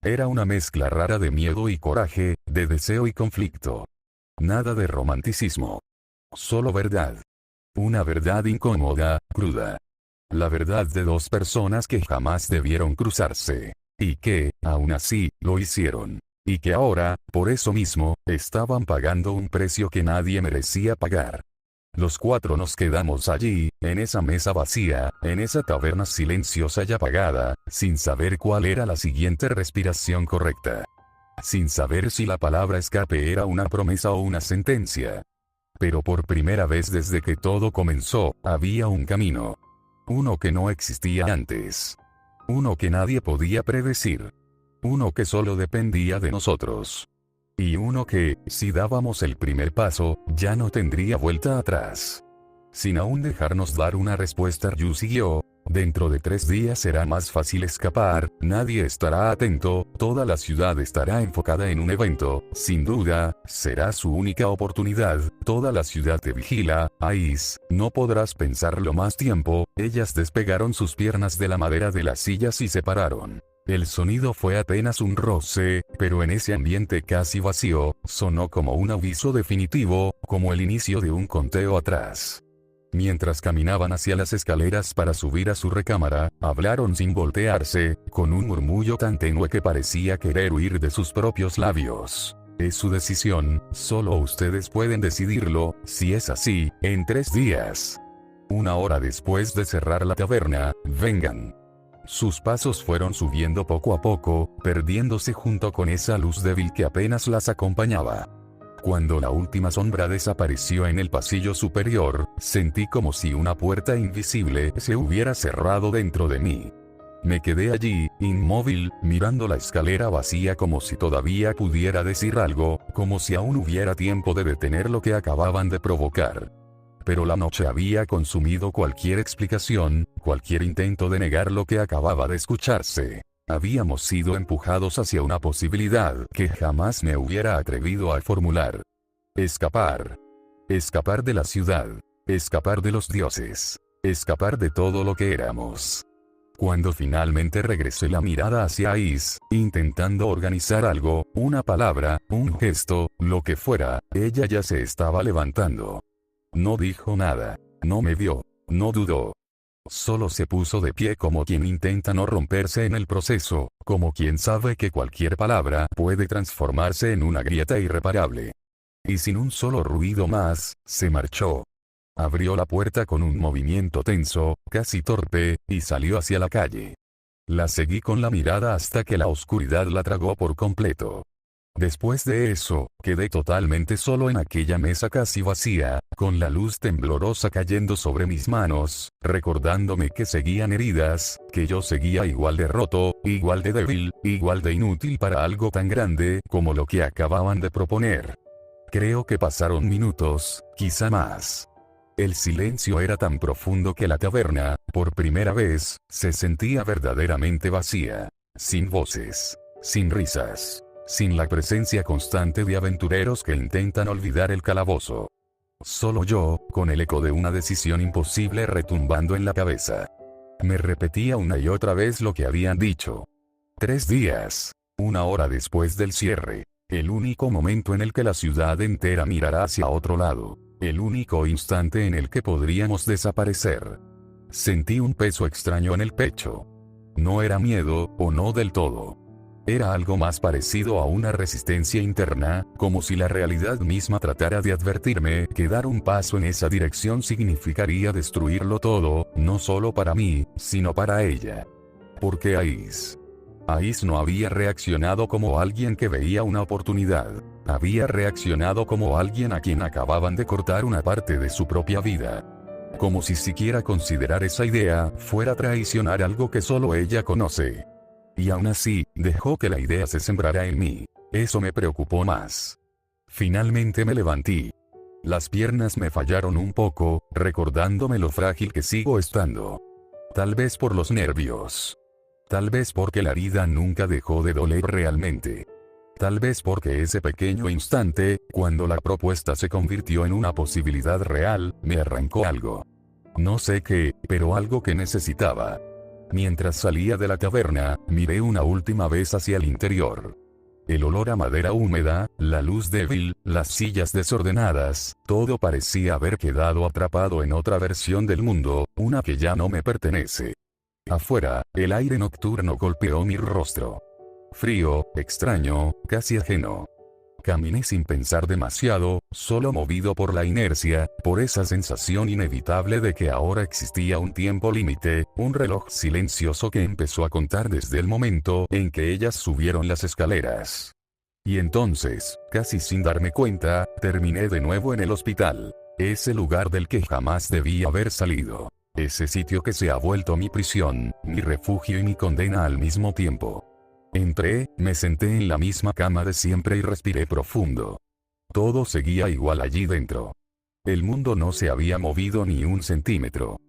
Era una mezcla rara de miedo y coraje, de deseo y conflicto. Nada de romanticismo. Solo verdad. Una verdad incómoda, cruda. La verdad de dos personas que jamás debieron cruzarse. Y que, aún así, lo hicieron. Y que ahora, por eso mismo, estaban pagando un precio que nadie merecía pagar. Los cuatro nos quedamos allí, en esa mesa vacía, en esa taberna silenciosa y apagada, sin saber cuál era la siguiente respiración correcta. Sin saber si la palabra escape era una promesa o una sentencia. Pero por primera vez desde que todo comenzó, había un camino. Uno que no existía antes. Uno que nadie podía predecir. Uno que solo dependía de nosotros. Y uno que, si dábamos el primer paso, ya no tendría vuelta atrás. Sin aún dejarnos dar una respuesta, Ryu siguió: dentro de 3 días será más fácil escapar, nadie estará atento, toda la ciudad estará enfocada en un evento, sin duda, será su única oportunidad, toda la ciudad te vigila, Ais, no podrás pensarlo más tiempo. Ellas despegaron sus piernas de la madera de las sillas y se pararon. El sonido fue apenas un roce, pero en ese ambiente casi vacío, sonó como un aviso definitivo, como el inicio de un conteo atrás. Mientras caminaban hacia las escaleras para subir a su recámara, hablaron sin voltearse, con un murmullo tan tenue que parecía querer huir de sus propios labios. Es su decisión, solo ustedes pueden decidirlo. Si es así, en 3 días. 1 hora después de cerrar la taberna, vengan. Sus pasos fueron subiendo poco a poco, perdiéndose junto con esa luz débil que apenas las acompañaba. Cuando la última sombra desapareció en el pasillo superior, sentí como si una puerta invisible se hubiera cerrado dentro de mí. Me quedé allí, inmóvil, mirando la escalera vacía como si todavía pudiera decir algo, como si aún hubiera tiempo de detener lo que acababan de provocar. Pero la noche había consumido cualquier explicación, cualquier intento de negar lo que acababa de escucharse. Habíamos sido empujados hacia una posibilidad que jamás me hubiera atrevido a formular. Escapar. Escapar de la ciudad. Escapar de los dioses. Escapar de todo lo que éramos. Cuando finalmente regresé la mirada hacia Ais, intentando organizar algo, una palabra, un gesto, lo que fuera, ella ya se estaba levantando. No dijo nada. No me vio. No dudó. Solo se puso de pie como quien intenta no romperse en el proceso, como quien sabe que cualquier palabra puede transformarse en una grieta irreparable. Y sin un solo ruido más, se marchó. Abrió la puerta con un movimiento tenso, casi torpe, y salió hacia la calle. La seguí con la mirada hasta que la oscuridad la tragó por completo. Después de eso, quedé totalmente solo en aquella mesa casi vacía, con la luz temblorosa cayendo sobre mis manos, recordándome que seguían heridas, que yo seguía igual de roto, igual de débil, igual de inútil para algo tan grande como lo que acababan de proponer. Creo que pasaron minutos, quizá más. El silencio era tan profundo que la taberna, por primera vez, se sentía verdaderamente vacía. Sin voces. Sin risas. Sin la presencia constante de aventureros que intentan olvidar el calabozo. Solo yo, con el eco de una decisión imposible retumbando en la cabeza. Me repetía una y otra vez lo que habían dicho. 3 días. 1 hora después del cierre. El único momento en el que la ciudad entera mirará hacia otro lado. El único instante en el que podríamos desaparecer. Sentí un peso extraño en el pecho. No era miedo, o no del todo. Era algo más parecido a una resistencia interna, como si la realidad misma tratara de advertirme que dar un paso en esa dirección significaría destruirlo todo, no solo para mí, sino para ella. Porque Ais no había reaccionado como alguien que veía una oportunidad. Había reaccionado como alguien a quien acababan de cortar una parte de su propia vida. Como si siquiera considerar esa idea fuera traicionar algo que solo ella conoce. Y aún así, dejó que la idea se sembrara en mí. Eso me preocupó más. Finalmente me levanté. Las piernas me fallaron un poco, recordándome lo frágil que sigo estando. Tal vez por los nervios. Tal vez porque la herida nunca dejó de doler realmente. Tal vez porque ese pequeño instante, cuando la propuesta se convirtió en una posibilidad real, me arrancó algo. No sé qué, pero algo que necesitaba. Mientras salía de la taberna, miré una última vez hacia el interior. El olor a madera húmeda, la luz débil, las sillas desordenadas, todo parecía haber quedado atrapado en otra versión del mundo, una que ya no me pertenece. Afuera, el aire nocturno golpeó mi rostro. Frío, extraño, casi ajeno. Caminé sin pensar demasiado, solo movido por la inercia, por esa sensación inevitable de que ahora existía un tiempo límite, un reloj silencioso que empezó a contar desde el momento en que ellas subieron las escaleras. Y entonces, casi sin darme cuenta, terminé de nuevo en el hospital. Ese lugar del que jamás debí haber salido. Ese sitio que se ha vuelto mi prisión, mi refugio y mi condena al mismo tiempo. Entré, me senté en la misma cama de siempre y respiré profundo. Todo seguía igual allí dentro. El mundo no se había movido ni un centímetro.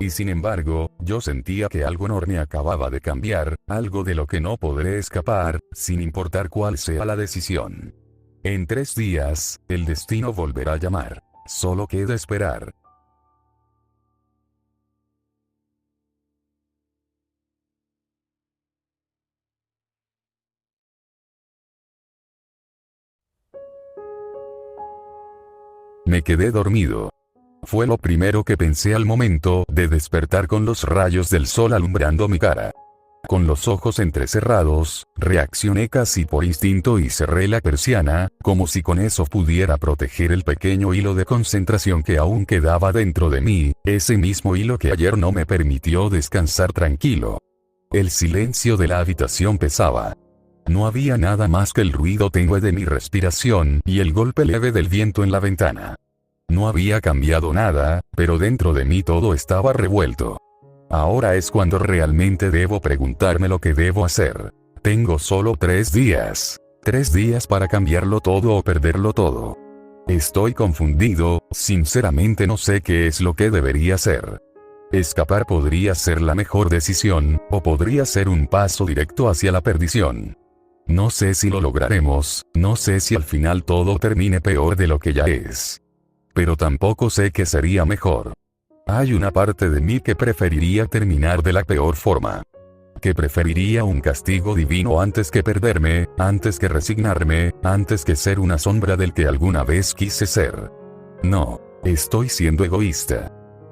Y sin embargo, yo sentía que algo enorme acababa de cambiar, algo de lo que no podré escapar, sin importar cuál sea la decisión. En 3 días, el destino volverá a llamar. Solo queda esperar. Me quedé dormido. Fue lo primero que pensé al momento de despertar con los rayos del sol alumbrando mi cara. Con los ojos entrecerrados, reaccioné casi por instinto y cerré la persiana, como si con eso pudiera proteger el pequeño hilo de concentración que aún quedaba dentro de mí, ese mismo hilo que ayer no me permitió descansar tranquilo. El silencio de la habitación pesaba. No había nada más que el ruido tenue de mi respiración y el golpe leve del viento en la ventana. No había cambiado nada, pero dentro de mí todo estaba revuelto. Ahora es cuando realmente debo preguntarme lo que debo hacer. Tengo solo 3 días. 3 días para cambiarlo todo o perderlo todo. Estoy confundido, sinceramente no sé qué es lo que debería hacer. Escapar podría ser la mejor decisión, o podría ser un paso directo hacia la perdición. No sé si lo lograremos, no sé si al final todo termine peor de lo que ya es. Pero tampoco sé qué sería mejor. Hay una parte de mí que preferiría terminar de la peor forma. Que preferiría un castigo divino antes que perderme, antes que resignarme, antes que ser una sombra del que alguna vez quise ser. No, estoy siendo egoísta.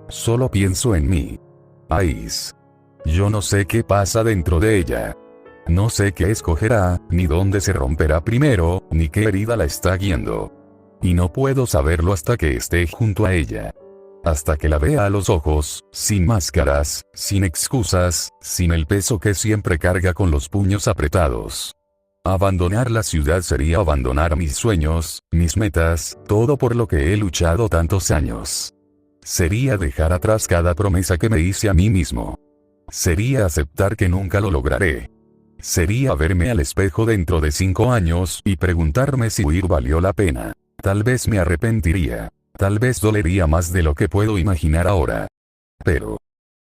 Solo pienso en mí. Ais. Yo no sé qué pasa dentro de ella. No sé qué escogerá, ni dónde se romperá primero, ni qué herida la está guiando. Y no puedo saberlo hasta que esté junto a ella. Hasta que la vea a los ojos, sin máscaras, sin excusas, sin el peso que siempre carga con los puños apretados. Abandonar la ciudad sería abandonar mis sueños, mis metas, todo por lo que he luchado tantos años. Sería dejar atrás cada promesa que me hice a mí mismo. Sería aceptar que nunca lo lograré. Sería verme al espejo dentro de 5 años y preguntarme si huir valió la pena. Tal vez me arrepentiría. Tal vez dolería más de lo que puedo imaginar ahora. Pero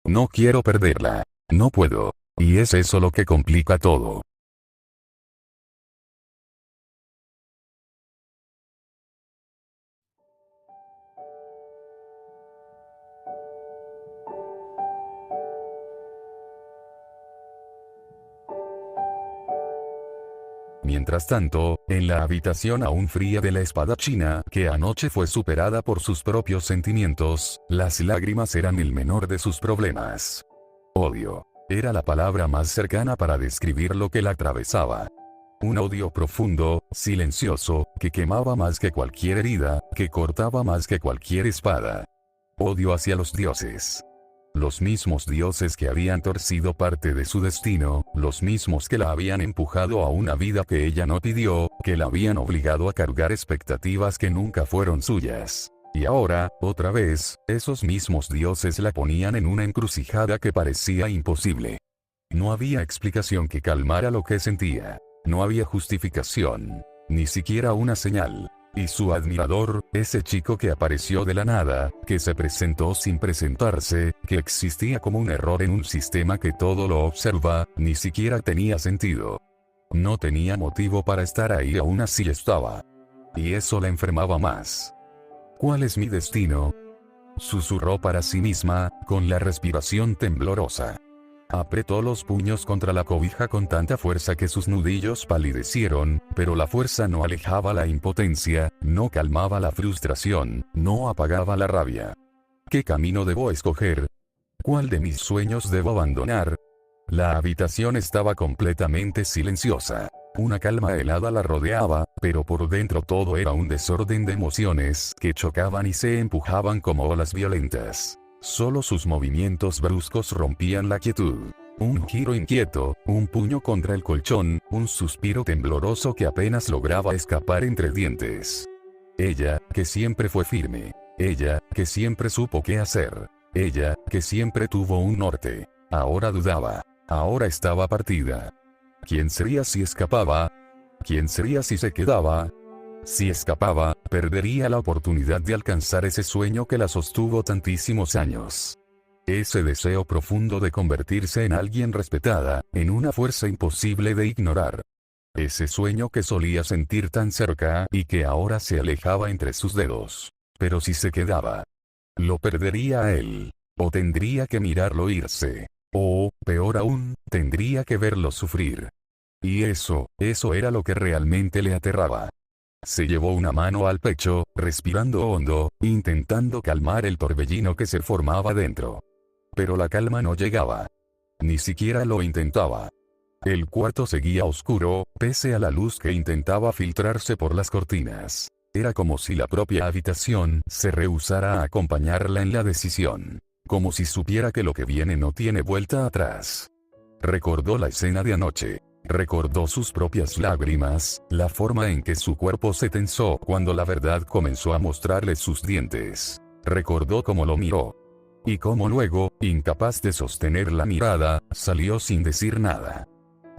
no quiero perderla. No puedo. Y es eso lo que complica todo. Mientras tanto, en la habitación aún fría de la espadachina, que anoche fue superada por sus propios sentimientos, las lágrimas eran el menor de sus problemas. Odio. Era la palabra más cercana para describir lo que la atravesaba. Un odio profundo, silencioso, que quemaba más que cualquier herida, que cortaba más que cualquier espada. Odio hacia los dioses. Los mismos dioses que habían torcido parte de su destino, los mismos que la habían empujado a una vida que ella no pidió, que la habían obligado a cargar expectativas que nunca fueron suyas. Y ahora, otra vez, esos mismos dioses la ponían en una encrucijada que parecía imposible. No había explicación que calmara lo que sentía. No había justificación. Ni siquiera una señal. Y su admirador, ese chico que apareció de la nada, que se presentó sin presentarse, que existía como un error en un sistema que todo lo observa, ni siquiera tenía sentido. No tenía motivo para estar ahí, aún así estaba. Y eso la enfermaba más. ¿Cuál es mi destino?, susurró para sí misma, con la respiración temblorosa. Apretó los puños contra la cobija con tanta fuerza que sus nudillos palidecieron, pero la fuerza no alejaba la impotencia, no calmaba la frustración, no apagaba la rabia. ¿Qué camino debo escoger? ¿Cuál de mis sueños debo abandonar? La habitación estaba completamente silenciosa. Una calma helada la rodeaba, pero por dentro todo era un desorden de emociones que chocaban y se empujaban como olas violentas. Solo sus movimientos bruscos rompían la quietud. Un giro inquieto, un puño contra el colchón, un suspiro tembloroso que apenas lograba escapar entre dientes. Ella, que siempre fue firme. Ella, que siempre supo qué hacer. Ella, que siempre tuvo un norte. Ahora dudaba. Ahora estaba partida. ¿Quién sería si escapaba? ¿Quién sería si se quedaba? Si escapaba, perdería la oportunidad de alcanzar ese sueño que la sostuvo tantísimos años. Ese deseo profundo de convertirse en alguien respetada, en una fuerza imposible de ignorar. Ese sueño que solía sentir tan cerca y que ahora se alejaba entre sus dedos. Pero si se quedaba, lo perdería a él. O tendría que mirarlo irse. O, peor aún, tendría que verlo sufrir. Y eso era lo que realmente le aterraba. Se llevó una mano al pecho, respirando hondo, intentando calmar el torbellino que se formaba dentro. Pero la calma no llegaba. Ni siquiera lo intentaba. El cuarto seguía oscuro, pese a la luz que intentaba filtrarse por las cortinas. Era como si la propia habitación se rehusara a acompañarla en la decisión. Como si supiera que lo que viene no tiene vuelta atrás. Recordó la escena de anoche. Recordó sus propias lágrimas, la forma en que su cuerpo se tensó cuando la verdad comenzó a mostrarle sus dientes. Recordó cómo lo miró. Y cómo luego, incapaz de sostener la mirada, salió sin decir nada.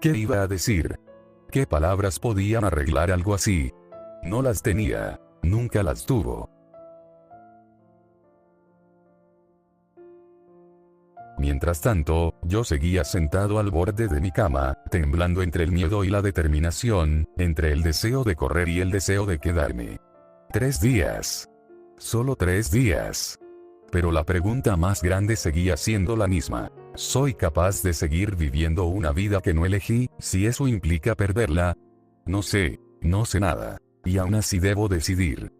¿Qué iba a decir? ¿Qué palabras podían arreglar algo así? No las tenía. Nunca las tuvo. Mientras tanto, yo seguía sentado al borde de mi cama, temblando entre el miedo y la determinación, entre el deseo de correr y el deseo de quedarme. 3 días. Solo 3 días. Pero la pregunta más grande seguía siendo la misma. ¿Soy capaz de seguir viviendo una vida que no elegí, si eso implica perderla? No sé nada. Y aún así debo decidir.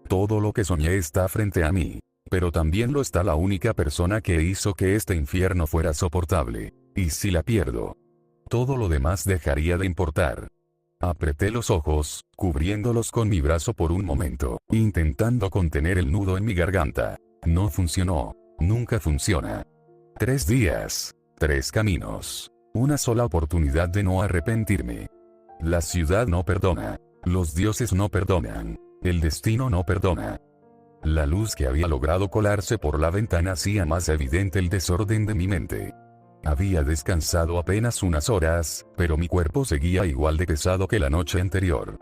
Todo lo que soñé está frente a mí. Pero también lo está la única persona que hizo que este infierno fuera soportable. Y si la pierdo, todo lo demás dejaría de importar. Apreté los ojos, cubriéndolos con mi brazo por un momento, intentando contener el nudo en mi garganta. No funcionó. Nunca funciona. 3 días. 3 caminos. Una sola oportunidad de no arrepentirme. La ciudad no perdona. Los dioses no perdonan. El destino no perdona. La luz que había logrado colarse por la ventana hacía más evidente el desorden de mi mente. Había descansado apenas unas horas, pero mi cuerpo seguía igual de pesado que la noche anterior.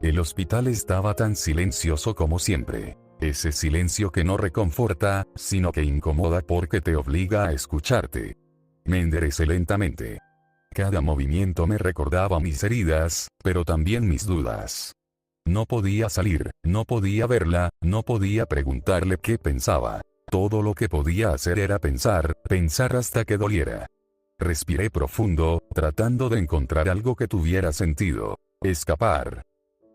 El hospital estaba tan silencioso como siempre. Ese silencio que no reconforta, sino que incomoda porque te obliga a escucharte. Me enderecé lentamente. Cada movimiento me recordaba mis heridas, pero también mis dudas. No podía salir, no podía verla, no podía preguntarle qué pensaba. Todo lo que podía hacer era pensar hasta que doliera. Respiré profundo, tratando de encontrar algo que tuviera sentido. Escapar.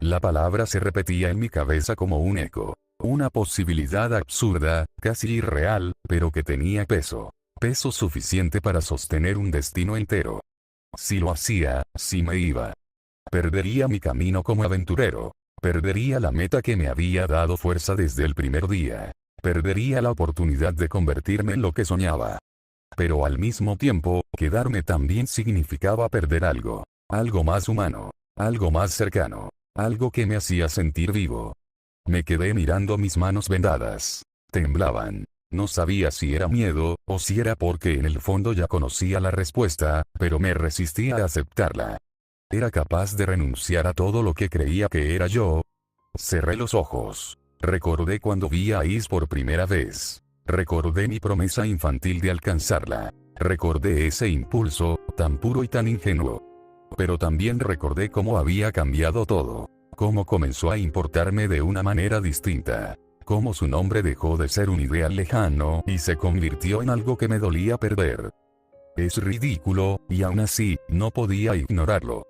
La palabra se repetía en mi cabeza como un eco. Una posibilidad absurda, casi irreal, pero que tenía peso. Peso suficiente para sostener un destino entero. Si lo hacía, si me iba. Perdería mi camino como aventurero. Perdería la meta que me había dado fuerza desde el primer día. Perdería la oportunidad de convertirme en lo que soñaba. Pero al mismo tiempo, quedarme también significaba perder algo. Algo más humano. Algo más cercano. Algo que me hacía sentir vivo. Me quedé mirando mis manos vendadas. Temblaban. No sabía si era miedo, o si era porque en el fondo ya conocía la respuesta, pero me resistía a aceptarla. ¿Era capaz de renunciar a todo lo que creía que era yo? Cerré los ojos. Recordé cuando vi a Is por primera vez. Recordé mi promesa infantil de alcanzarla. Recordé ese impulso, tan puro y tan ingenuo. Pero también recordé cómo había cambiado todo. Cómo comenzó a importarme de una manera distinta. Cómo su nombre dejó de ser un ideal lejano y se convirtió en algo que me dolía perder. Es ridículo, y aún así, no podía ignorarlo.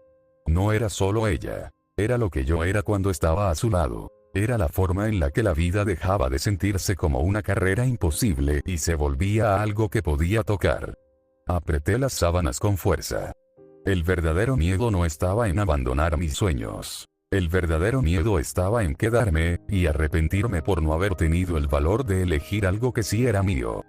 No era solo ella. Era lo que yo era cuando estaba a su lado. Era la forma en la que la vida dejaba de sentirse como una carrera imposible y se volvía algo que podía tocar. Apreté las sábanas con fuerza. El verdadero miedo no estaba en abandonar mis sueños. El verdadero miedo estaba en quedarme, y arrepentirme por no haber tenido el valor de elegir algo que sí era mío.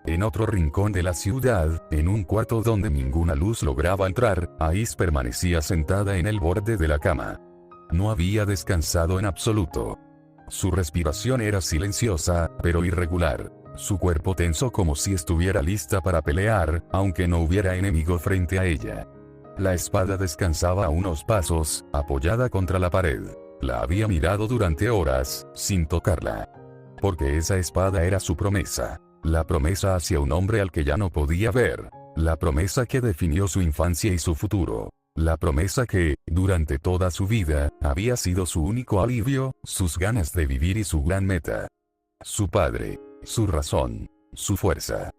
En otro rincón de la ciudad, en un cuarto donde ninguna luz lograba entrar, Ais permanecía sentada en el borde de la cama. No había descansado en absoluto. Su respiración era silenciosa, pero irregular. Su cuerpo tenso como si estuviera lista para pelear, aunque no hubiera enemigo frente a ella. La espada descansaba a unos pasos, apoyada contra la pared. La había mirado durante horas, sin tocarla. Porque esa espada era su promesa. La promesa hacia un hombre al que ya no podía ver. La promesa que definió su infancia y su futuro. La promesa que, durante toda su vida, había sido su único alivio, sus ganas de vivir y su gran meta. Su padre. Su razón. Su fuerza.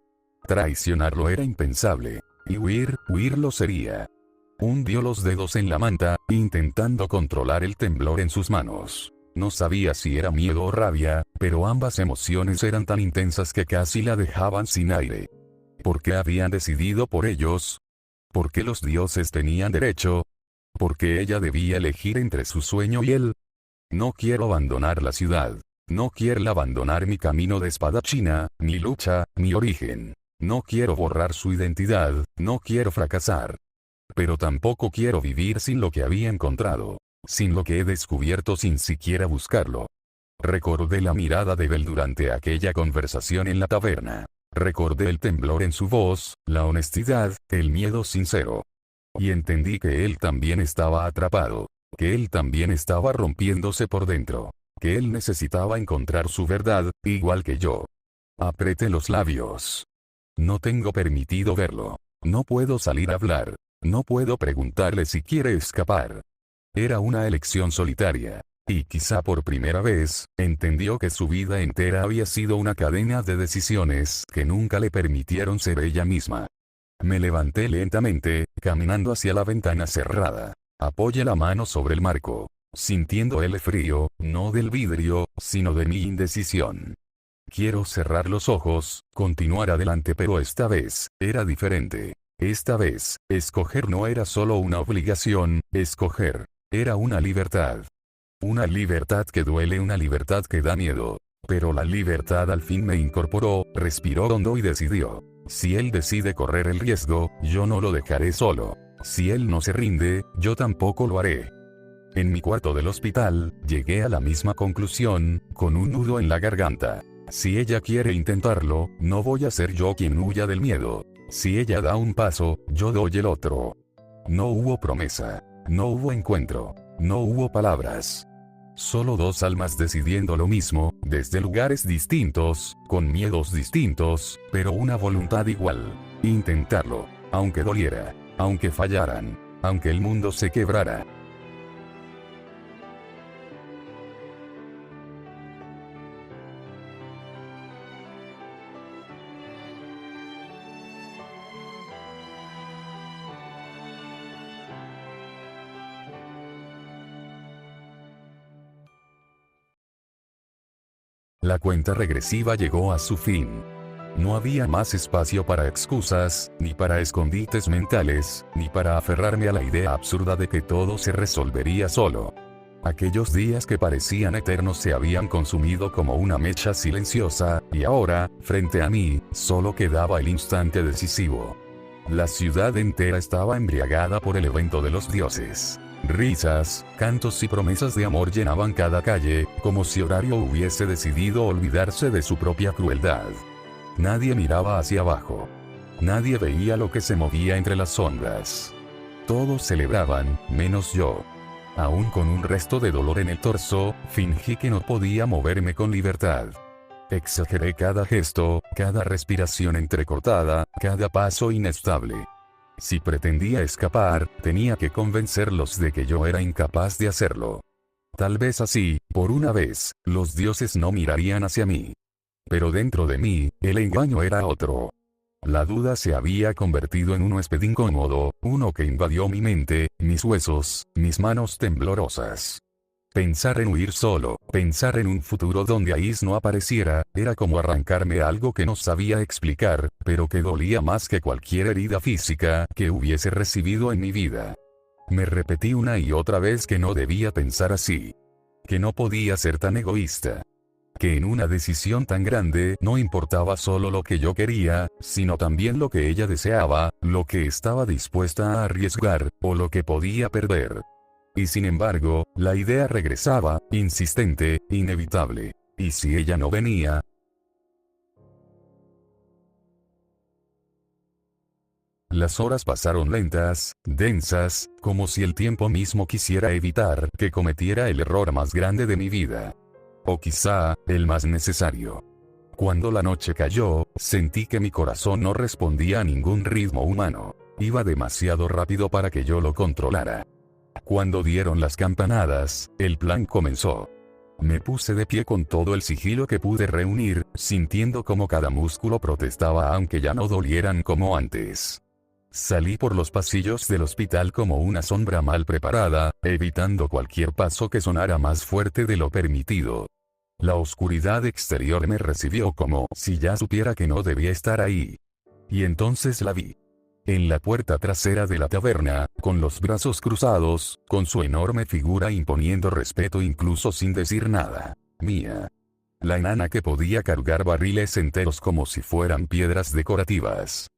Traicionarlo era impensable. Y huir lo sería. Hundió los dedos en la manta, intentando controlar el temblor en sus manos. No sabía si era miedo o rabia, pero ambas emociones eran tan intensas que casi la dejaban sin aire. ¿Por qué habían decidido por ellos? ¿Por qué los dioses tenían derecho? ¿Por qué ella debía elegir entre su sueño y él? No quiero abandonar la ciudad. No quiero abandonar mi camino de espadachina, mi lucha, mi origen. No quiero borrar su identidad, no quiero fracasar. Pero tampoco quiero vivir sin lo que había encontrado. Sin lo que he descubierto sin siquiera buscarlo. Recordé la mirada de Bel durante aquella conversación en la taberna. Recordé el temblor en su voz, la honestidad, el miedo sincero. Y entendí que él también estaba atrapado. Que él también estaba rompiéndose por dentro. Que él necesitaba encontrar su verdad, igual que yo. Apreté los labios. No tengo permitido verlo. No puedo salir a hablar. No puedo preguntarle si quiere escapar. Era una elección solitaria. Y quizá por primera vez, entendió que su vida entera había sido una cadena de decisiones que nunca le permitieron ser ella misma. Me levanté lentamente, caminando hacia la ventana cerrada. Apoyé la mano sobre el marco, sintiendo el frío, no del vidrio, sino de mi indecisión. Quiero cerrar los ojos, continuar adelante, pero esta vez, era diferente. Esta vez, escoger no era solo una obligación, escoger. Era una libertad. Una libertad que duele, una libertad que da miedo. Pero la libertad al fin me incorporó, respiró hondo y decidió. Si él decide correr el riesgo, yo no lo dejaré solo. Si él no se rinde, yo tampoco lo haré. En mi cuarto del hospital, llegué a la misma conclusión, con un nudo en la garganta. Si ella quiere intentarlo, no voy a ser yo quien huya del miedo. Si ella da un paso, yo doy el otro. No hubo promesa. No hubo encuentro. No hubo palabras. Solo dos almas decidiendo lo mismo, desde lugares distintos, con miedos distintos, pero una voluntad igual. Intentarlo. Aunque doliera. Aunque fallaran. Aunque el mundo se quebrara. La cuenta regresiva llegó a su fin. No había más espacio para excusas, ni para escondites mentales, ni para aferrarme a la idea absurda de que todo se resolvería solo. Aquellos días que parecían eternos se habían consumido como una mecha silenciosa, y ahora, frente a mí, solo quedaba el instante decisivo. La ciudad entera estaba embriagada por el evento de los dioses. Risas, cantos y promesas de amor llenaban cada calle, como si Horario hubiese decidido olvidarse de su propia crueldad. Nadie miraba hacia abajo. Nadie veía lo que se movía entre las sombras. Todos celebraban, menos yo. Aún con un resto de dolor en el torso, fingí que no podía moverme con libertad. Exageré cada gesto, cada respiración entrecortada, cada paso inestable. Si pretendía escapar, tenía que convencerlos de que yo era incapaz de hacerlo. Tal vez así, por una vez, los dioses no mirarían hacia mí. Pero dentro de mí, el engaño era otro. La duda se había convertido en un huésped incómodo, uno que invadió mi mente, mis huesos, mis manos temblorosas. Pensar en huir solo, pensar en un futuro donde Ais no apareciera, era como arrancarme algo que no sabía explicar, pero que dolía más que cualquier herida física que hubiese recibido en mi vida. Me repetí una y otra vez que no debía pensar así. Que no podía ser tan egoísta. Que en una decisión tan grande no importaba solo lo que yo quería, sino también lo que ella deseaba, lo que estaba dispuesta a arriesgar, o lo que podía perder. Y sin embargo, la idea regresaba, insistente, inevitable. ¿Y si ella no venía? Las horas pasaron lentas, densas, como si el tiempo mismo quisiera evitar que cometiera el error más grande de mi vida. O quizá, el más necesario. Cuando la noche cayó, sentí que mi corazón no respondía a ningún ritmo humano. Iba demasiado rápido para que yo lo controlara. Cuando dieron las campanadas, el plan comenzó. Me puse de pie con todo el sigilo que pude reunir, sintiendo como cada músculo protestaba aunque ya no dolieran como antes. Salí por los pasillos del hospital como una sombra mal preparada, evitando cualquier paso que sonara más fuerte de lo permitido. La oscuridad exterior me recibió como si ya supiera que no debía estar ahí. Y entonces la vi. En la puerta trasera de la taberna, con los brazos cruzados, con su enorme figura imponiendo respeto incluso sin decir nada. Mía. La enana que podía cargar barriles enteros como si fueran piedras decorativas.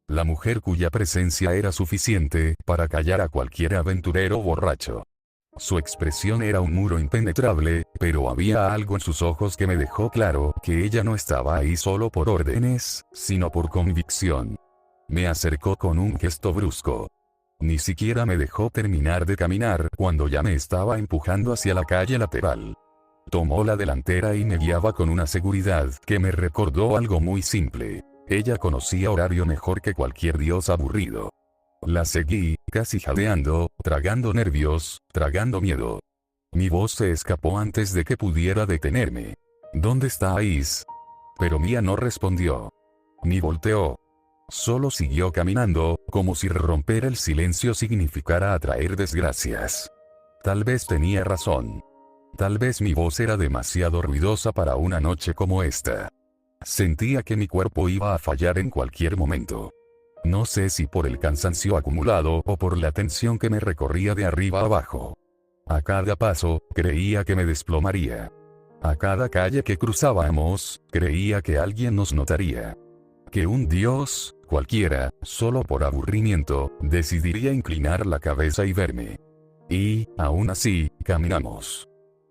La mujer cuya presencia era suficiente para callar a cualquier aventurero borracho. Su expresión era un muro impenetrable, pero había algo en sus ojos que me dejó claro que ella no estaba ahí solo por órdenes, sino por convicción. Me acercó con un gesto brusco. Ni siquiera me dejó terminar de caminar cuando ya me estaba empujando hacia la calle lateral. Tomó la delantera y me guiaba con una seguridad que me recordó algo muy simple. Ella conocía horario mejor que cualquier dios aburrido. La seguí, casi jadeando, tragando nervios, tragando miedo. Mi voz se escapó antes de que pudiera detenerme. ¿Dónde está Ais? Pero Mía no respondió. Ni volteó. Solo siguió caminando, como si romper el silencio significara atraer desgracias. Tal vez tenía razón. Tal vez mi voz era demasiado ruidosa para una noche como esta. Sentía que mi cuerpo iba a fallar en cualquier momento. No sé si por el cansancio acumulado o por la tensión que me recorría de arriba a abajo. A cada paso, creía que me desplomaría. A cada calle que cruzábamos, creía que alguien nos notaría. Que un dios, cualquiera, solo por aburrimiento, decidiría inclinar la cabeza y verme. Y, aún así, caminamos.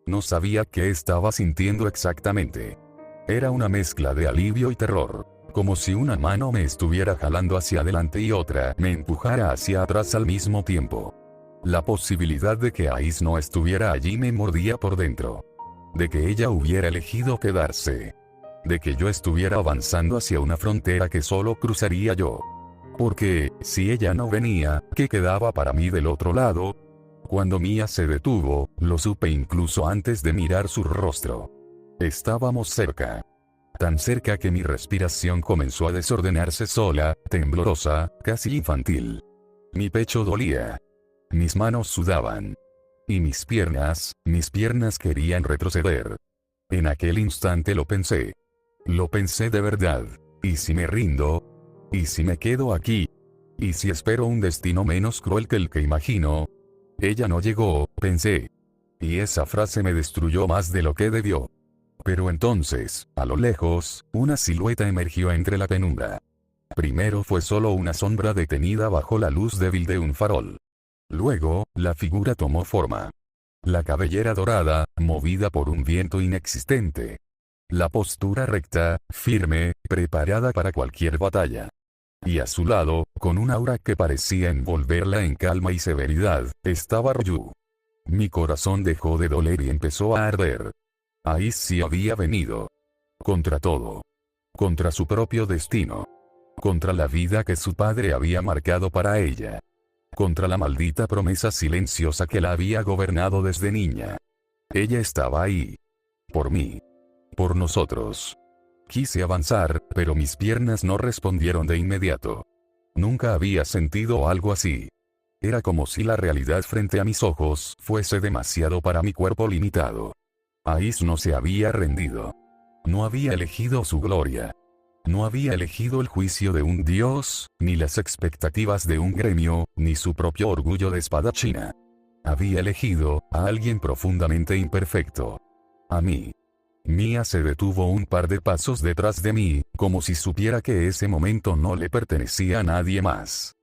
No sabía qué estaba sintiendo exactamente. Era una mezcla de alivio y terror, como si una mano me estuviera jalando hacia adelante y otra me empujara hacia atrás al mismo tiempo. La posibilidad de que Ais no estuviera allí me mordía por dentro. De que ella hubiera elegido quedarse. De que yo estuviera avanzando hacia una frontera que solo cruzaría yo. Porque, si ella no venía, ¿qué quedaba para mí del otro lado? Cuando Mía se detuvo, lo supe incluso antes de mirar su rostro. Estábamos cerca. Tan cerca que mi respiración comenzó a desordenarse sola, temblorosa, casi infantil. Mi pecho dolía. Mis manos sudaban. Y mis piernas querían retroceder. En aquel instante lo pensé. Lo pensé de verdad. ¿Y si me rindo? ¿Y si me quedo aquí? ¿Y si espero un destino menos cruel que el que imagino? Ella no llegó, pensé. Y esa frase me destruyó más de lo que debió. Pero entonces, a lo lejos, una silueta emergió entre la penumbra. Primero fue solo una sombra detenida bajo la luz débil de un farol. Luego, la figura tomó forma. La cabellera dorada, movida por un viento inexistente. La postura recta, firme, preparada para cualquier batalla. Y a su lado, con un aura que parecía envolverla en calma y severidad, estaba Ryu. Mi corazón dejó de doler y empezó a arder. Ahí sí había venido. Contra todo. Contra su propio destino. Contra la vida que su padre había marcado para ella. Contra la maldita promesa silenciosa que la había gobernado desde niña. Ella estaba ahí. Por mí. Por nosotros. Quise avanzar, pero mis piernas no respondieron de inmediato. Nunca había sentido algo así. Era como si la realidad frente a mis ojos fuese demasiado para mi cuerpo limitado. Ais no se había rendido. No había elegido su gloria. No había elegido el juicio de un dios, ni las expectativas de un gremio, ni su propio orgullo de espadachina. Había elegido a alguien profundamente imperfecto. A mí. Mia se detuvo un par de pasos detrás de mí, como si supiera que ese momento no le pertenecía a nadie más.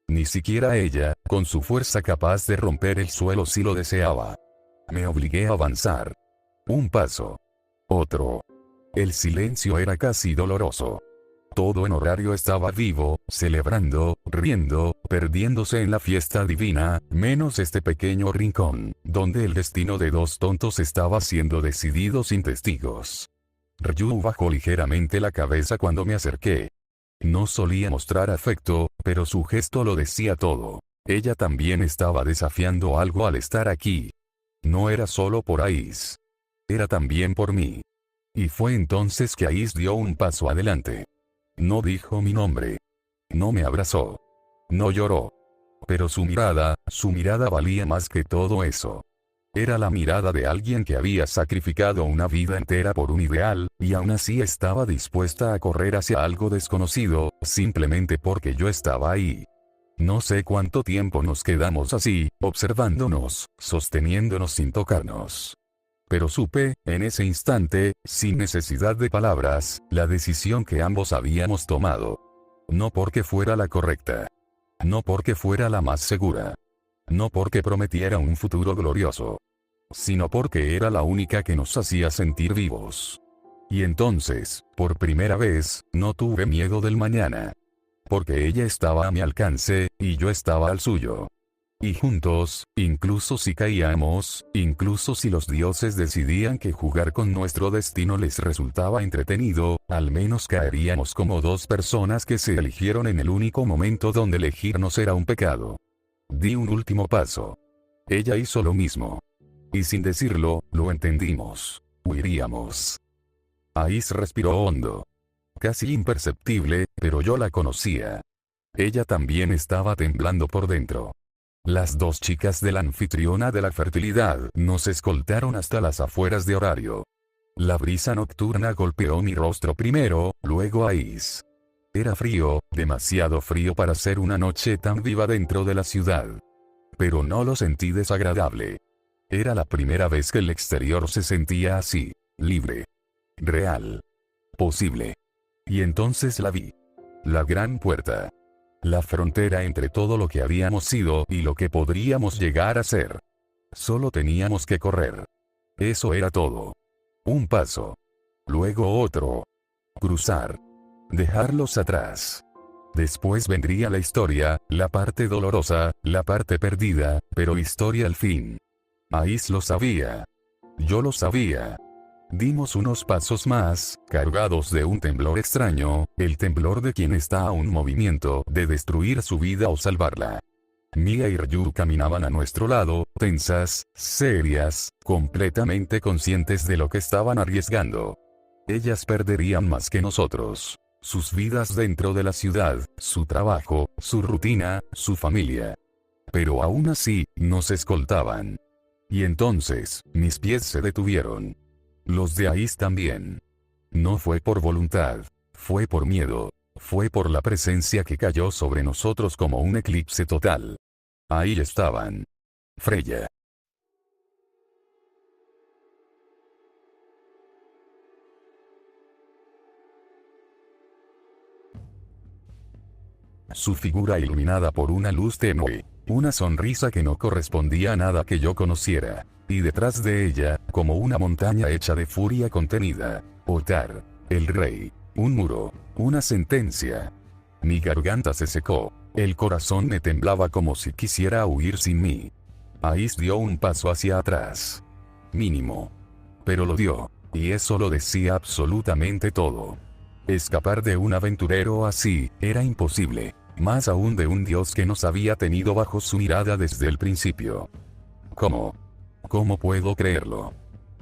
Ni siquiera ella, con su fuerza capaz de romper el suelo si lo deseaba. Me obligué a avanzar. Un paso. Otro. El silencio era casi doloroso. Todo en horario estaba vivo, celebrando, riendo, perdiéndose en la fiesta divina, menos este pequeño rincón, donde el destino de dos tontos estaba siendo decidido sin testigos. Ryu bajó ligeramente la cabeza cuando me acerqué. No solía mostrar afecto, pero su gesto lo decía todo. Ella también estaba desafiando algo al estar aquí. No era solo por Ais. Era también por mí. Y fue entonces que Ais dio un paso adelante. No dijo mi nombre. No me abrazó. No lloró. Pero su mirada valía más que todo eso. Era la mirada de alguien que había sacrificado una vida entera por un ideal, y aún así estaba dispuesta a correr hacia algo desconocido, simplemente porque yo estaba ahí. No sé cuánto tiempo nos quedamos así, observándonos, sosteniéndonos sin tocarnos. Pero supe, en ese instante, sin necesidad de palabras, la decisión que ambos habíamos tomado. No porque fuera la correcta. No porque fuera la más segura. No porque prometiera un futuro glorioso. Sino porque era la única que nos hacía sentir vivos. Y entonces, por primera vez, no tuve miedo del mañana. Porque ella estaba a mi alcance, y yo estaba al suyo. Y juntos, incluso si caíamos, incluso si los dioses decidían que jugar con nuestro destino les resultaba entretenido, al menos caeríamos como dos personas que se eligieron en el único momento donde elegirnos era un pecado. Di un último paso. Ella hizo lo mismo. Y sin decirlo, lo entendimos. Huiríamos. Ais respiró hondo. Casi imperceptible, pero yo la conocía. Ella también estaba temblando por dentro. Las dos chicas de la anfitriona de la fertilidad nos escoltaron hasta las afueras de horario. La brisa nocturna golpeó mi rostro primero, luego Ais. Era frío, demasiado frío para ser una noche tan viva dentro de la ciudad. Pero no lo sentí desagradable. Era la primera vez que el exterior se sentía así, libre. Real. Posible. Y entonces la vi. La gran puerta. La frontera entre todo lo que habíamos sido y lo que podríamos llegar a ser. Solo teníamos que correr. Eso era todo. Un paso. Luego otro. Cruzar. Dejarlos atrás. Después vendría la historia, la parte dolorosa, la parte perdida, pero historia al fin. Ais lo sabía. Yo lo sabía. Dimos unos pasos más, cargados de un temblor extraño, el temblor de quien está a un movimiento de destruir su vida o salvarla. Mia y Ryu caminaban a nuestro lado, tensas, serias, completamente conscientes de lo que estaban arriesgando. Ellas perderían más que nosotros. Sus vidas dentro de la ciudad, su trabajo, su rutina, su familia. Pero aún así, nos escoltaban. Y entonces, mis pies se detuvieron. Los de Ais también. No fue por voluntad. Fue por miedo. Fue por la presencia que cayó sobre nosotros como un eclipse total. Ahí estaban. Freya. Su figura iluminada por una luz tenue. Una sonrisa que no correspondía a nada que yo conociera. Y detrás de ella, como una montaña hecha de furia contenida. Otar. El rey. Un muro. Una sentencia. Mi garganta se secó. El corazón me temblaba como si quisiera huir sin mí. Ais dio un paso hacia atrás. Mínimo. Pero lo dio. Y eso lo decía absolutamente todo. Escapar de un aventurero así, era imposible. Más aún de un dios que nos había tenido bajo su mirada desde el principio. ¿Cómo? ¿Cómo puedo creerlo?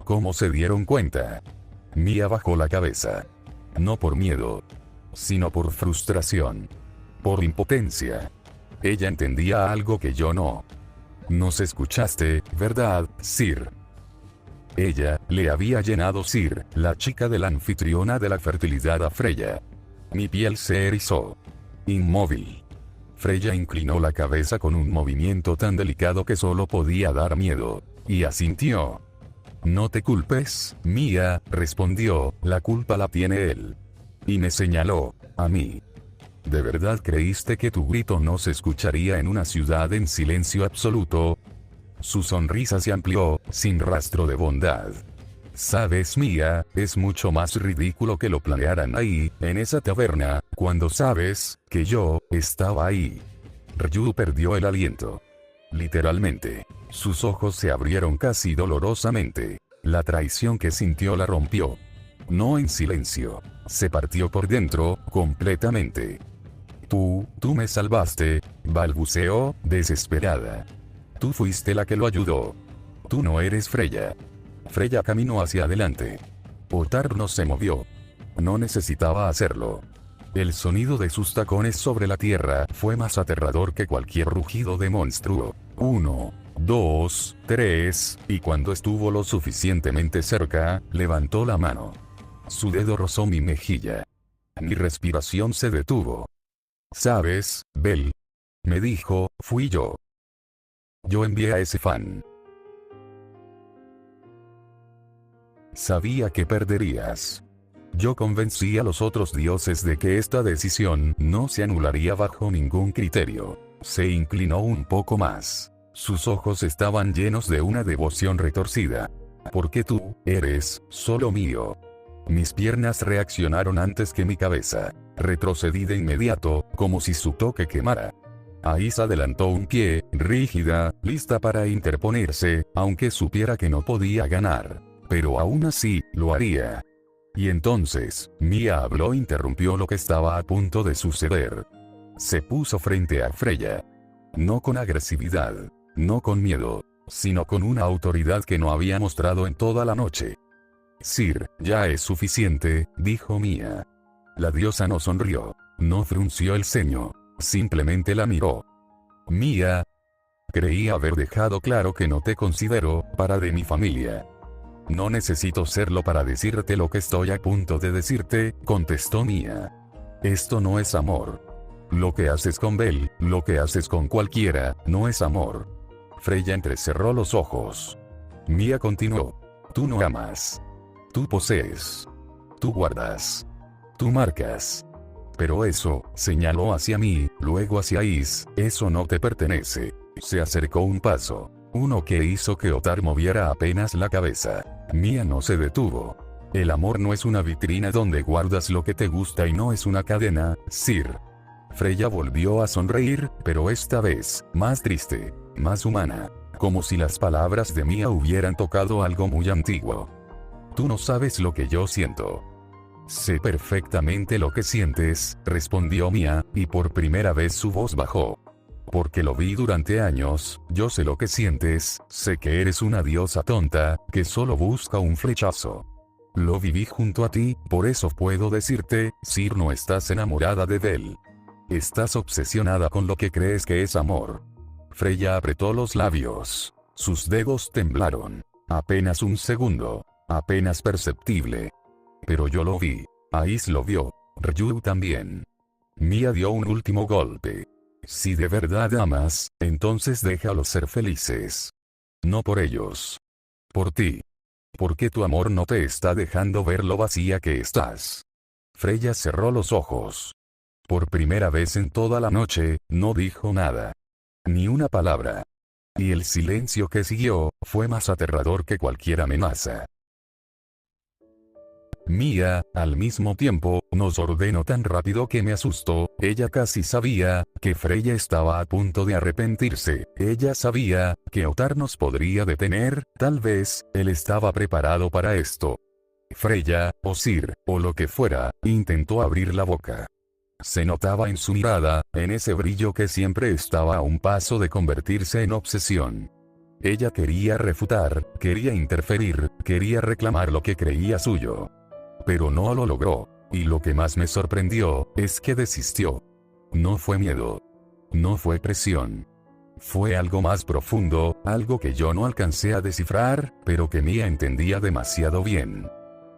¿Cómo se dieron cuenta? Mia bajó la cabeza. No por miedo, sino por frustración. Por impotencia. Ella entendía algo que yo no. Nos escuchaste, ¿verdad, Sir? Ella le había llenado Sir, la chica de la anfitriona de la fertilidad, a Freya. Mi piel se erizó. Inmóvil. Freya inclinó la cabeza con un movimiento tan delicado que solo podía dar miedo, y asintió. No te culpes, Mia, respondió, la culpa la tiene él. Y me señaló, a mí. ¿De verdad creíste que tu grito no se escucharía en una ciudad en silencio absoluto? Su sonrisa se amplió, sin rastro de bondad. Sabes, Mia, es mucho más ridículo que lo planearan ahí, en esa taberna, cuando sabes que yo estaba ahí. Ryu perdió el aliento. Literalmente. Sus ojos se abrieron casi dolorosamente. La traición que sintió la rompió. No en silencio. Se partió por dentro, completamente. Tú me salvaste, balbuceó, desesperada. Tú fuiste la que lo ayudó. Tú no eres Freya. Freya caminó hacia adelante. Ottar no se movió. No necesitaba hacerlo. El sonido de sus tacones sobre la tierra fue más aterrador que cualquier rugido de monstruo. 1, 2, 3, y cuando estuvo lo suficientemente cerca, levantó la mano. Su dedo rozó mi mejilla. Mi respiración se detuvo. ¿Sabes, Bell? Me dijo, fui yo. Yo envié a ese fan. Sabía que perderías. Yo convencí a los otros dioses de que esta decisión no se anularía bajo ningún criterio. Se inclinó un poco más. Sus ojos estaban llenos de una devoción retorcida. Porque tú eres solo mío. Mis piernas reaccionaron antes que mi cabeza. Retrocedí de inmediato, como si su toque quemara. Ais adelantó un pie, rígida, lista para interponerse, aunque supiera que no podía ganar. Pero aún así, lo haría. Y entonces, Mia habló, interrumpió lo que estaba a punto de suceder. Se puso frente a Freya. No con agresividad, no con miedo, sino con una autoridad que no había mostrado en toda la noche. Sir, ya es suficiente, dijo Mia. La diosa no sonrió, no frunció el ceño, simplemente la miró. Mia, creí haber dejado claro que no te considero para de mi familia. No necesito serlo para decirte lo que estoy a punto de decirte, contestó Mia. Esto no es amor. Lo que haces con Bell, lo que haces con cualquiera, no es amor. Freya entrecerró los ojos. Mia continuó. Tú no amas. Tú posees. Tú guardas. Tú marcas. Pero eso, señaló hacia mí, luego hacia Is, eso no te pertenece. Se acercó un paso. Uno que hizo que Ottar moviera apenas la cabeza. Mia no se detuvo. El amor no es una vitrina donde guardas lo que te gusta y no es una cadena, Sir. Freya volvió a sonreír, pero esta vez, más triste, más humana. Como si las palabras de Mia hubieran tocado algo muy antiguo. Tú no sabes lo que yo siento. Sé perfectamente lo que sientes, respondió Mia, y por primera vez su voz bajó. Porque lo vi durante años, yo sé lo que sientes, sé que eres una diosa tonta, que solo busca un flechazo. Lo viví junto a ti, por eso puedo decirte, Sir, no estás enamorada de Bell. Estás obsesionada con lo que crees que es amor. Freya apretó los labios. Sus dedos temblaron. Apenas un segundo. Apenas perceptible. Pero yo lo vi. Ais lo vio. Ryu también. Mia dio un último golpe. Si de verdad amas, entonces déjalos ser felices. No por ellos. Por ti. Porque tu amor no te está dejando ver lo vacía que estás. Freya cerró los ojos. Por primera vez en toda la noche, no dijo nada. Ni una palabra. Y el silencio que siguió, fue más aterrador que cualquier amenaza. Mia, al mismo tiempo, nos ordenó tan rápido que me asustó. Ella casi sabía que Freya estaba a punto de arrepentirse. Ella sabía que Ottar nos podría detener, tal vez, él estaba preparado para esto. Freya, o Sir, o lo que fuera, intentó abrir la boca. Se notaba en su mirada, en ese brillo que siempre estaba a un paso de convertirse en obsesión. Ella quería refutar, quería interferir, quería reclamar lo que creía suyo. Pero no lo logró, y lo que más me sorprendió, es que desistió. No fue miedo. No fue presión. Fue algo más profundo, algo que yo no alcancé a descifrar, pero que Mía entendía demasiado bien.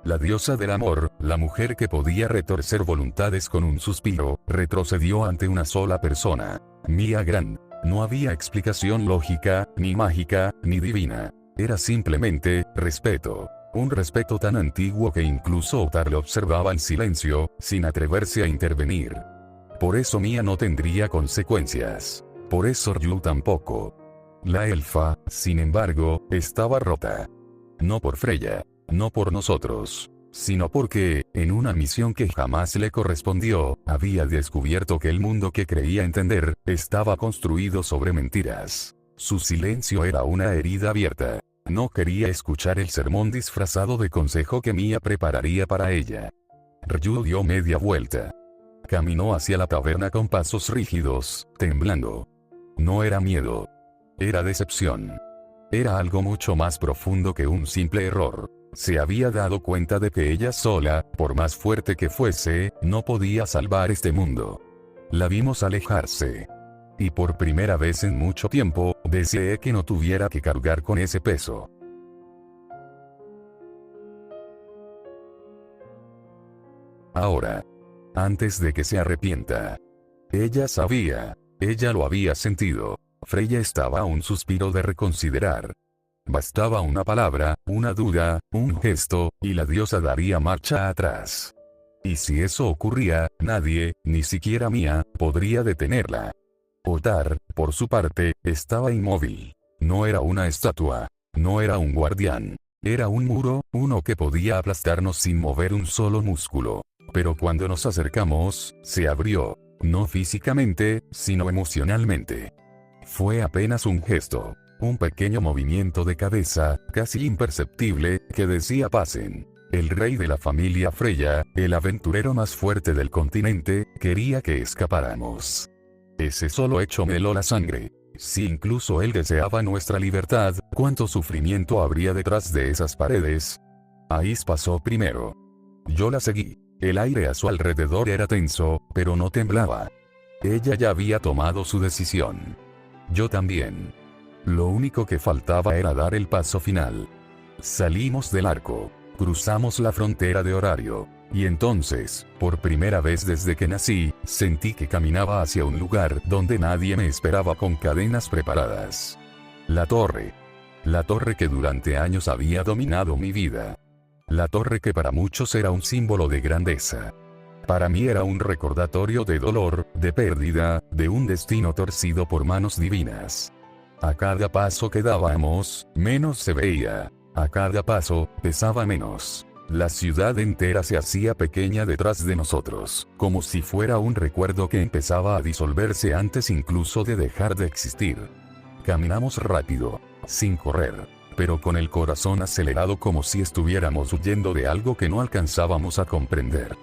La diosa del amor, la mujer que podía retorcer voluntades con un suspiro, retrocedió ante una sola persona. Mía Grant. No había explicación lógica, ni mágica, ni divina. Era simplemente, respeto. Un respeto tan antiguo que incluso Ottar lo observaba en silencio, sin atreverse a intervenir. Por eso Mía no tendría consecuencias. Por eso Ryu tampoco. La elfa, sin embargo, estaba rota. No por Freya. No por nosotros. Sino porque, en una misión que jamás le correspondió, había descubierto que el mundo que creía entender, estaba construido sobre mentiras. Su silencio era una herida abierta. No quería escuchar el sermón disfrazado de consejo que Mía prepararía para ella. Ryu dio media vuelta. Caminó hacia la taberna con pasos rígidos, temblando. No era miedo. Era decepción. Era algo mucho más profundo que un simple error. Se había dado cuenta de que ella sola, por más fuerte que fuese, no podía salvar este mundo. La vimos alejarse. Y por primera vez en mucho tiempo, deseé que no tuviera que cargar con ese peso. Ahora. Antes de que se arrepienta. Ella sabía. Ella lo había sentido. Freya estaba a un suspiro de reconsiderar. Bastaba una palabra, una duda, un gesto, y la diosa daría marcha atrás. Y si eso ocurría, nadie, ni siquiera Mía, podría detenerla. Ottar, por su parte, estaba inmóvil. No era una estatua. No era un guardián. Era un muro, uno que podía aplastarnos sin mover un solo músculo. Pero cuando nos acercamos, se abrió. No físicamente, sino emocionalmente. Fue apenas un gesto. Un pequeño movimiento de cabeza, casi imperceptible, que decía pasen. El rey de la familia Freya, el aventurero más fuerte del continente, quería que escapáramos. Ese solo hecho me heló la sangre. Si incluso él deseaba nuestra libertad, ¿cuánto sufrimiento habría detrás de esas paredes? Ais pasó primero. Yo la seguí. El aire a su alrededor era tenso, pero no temblaba. Ella ya había tomado su decisión. Yo también. Lo único que faltaba era dar el paso final. Salimos del arco. Cruzamos la frontera de horario. Y entonces, por primera vez desde que nací, sentí que caminaba hacia un lugar donde nadie me esperaba con cadenas preparadas. La torre. La torre que durante años había dominado mi vida. La torre que para muchos era un símbolo de grandeza. Para mí era un recordatorio de dolor, de pérdida, de un destino torcido por manos divinas. A cada paso que dábamos, menos se veía. A cada paso, pesaba menos. La ciudad entera se hacía pequeña detrás de nosotros, como si fuera un recuerdo que empezaba a disolverse antes incluso de dejar de existir. Caminamos rápido, sin correr, pero con el corazón acelerado como si estuviéramos huyendo de algo que no alcanzábamos a comprender.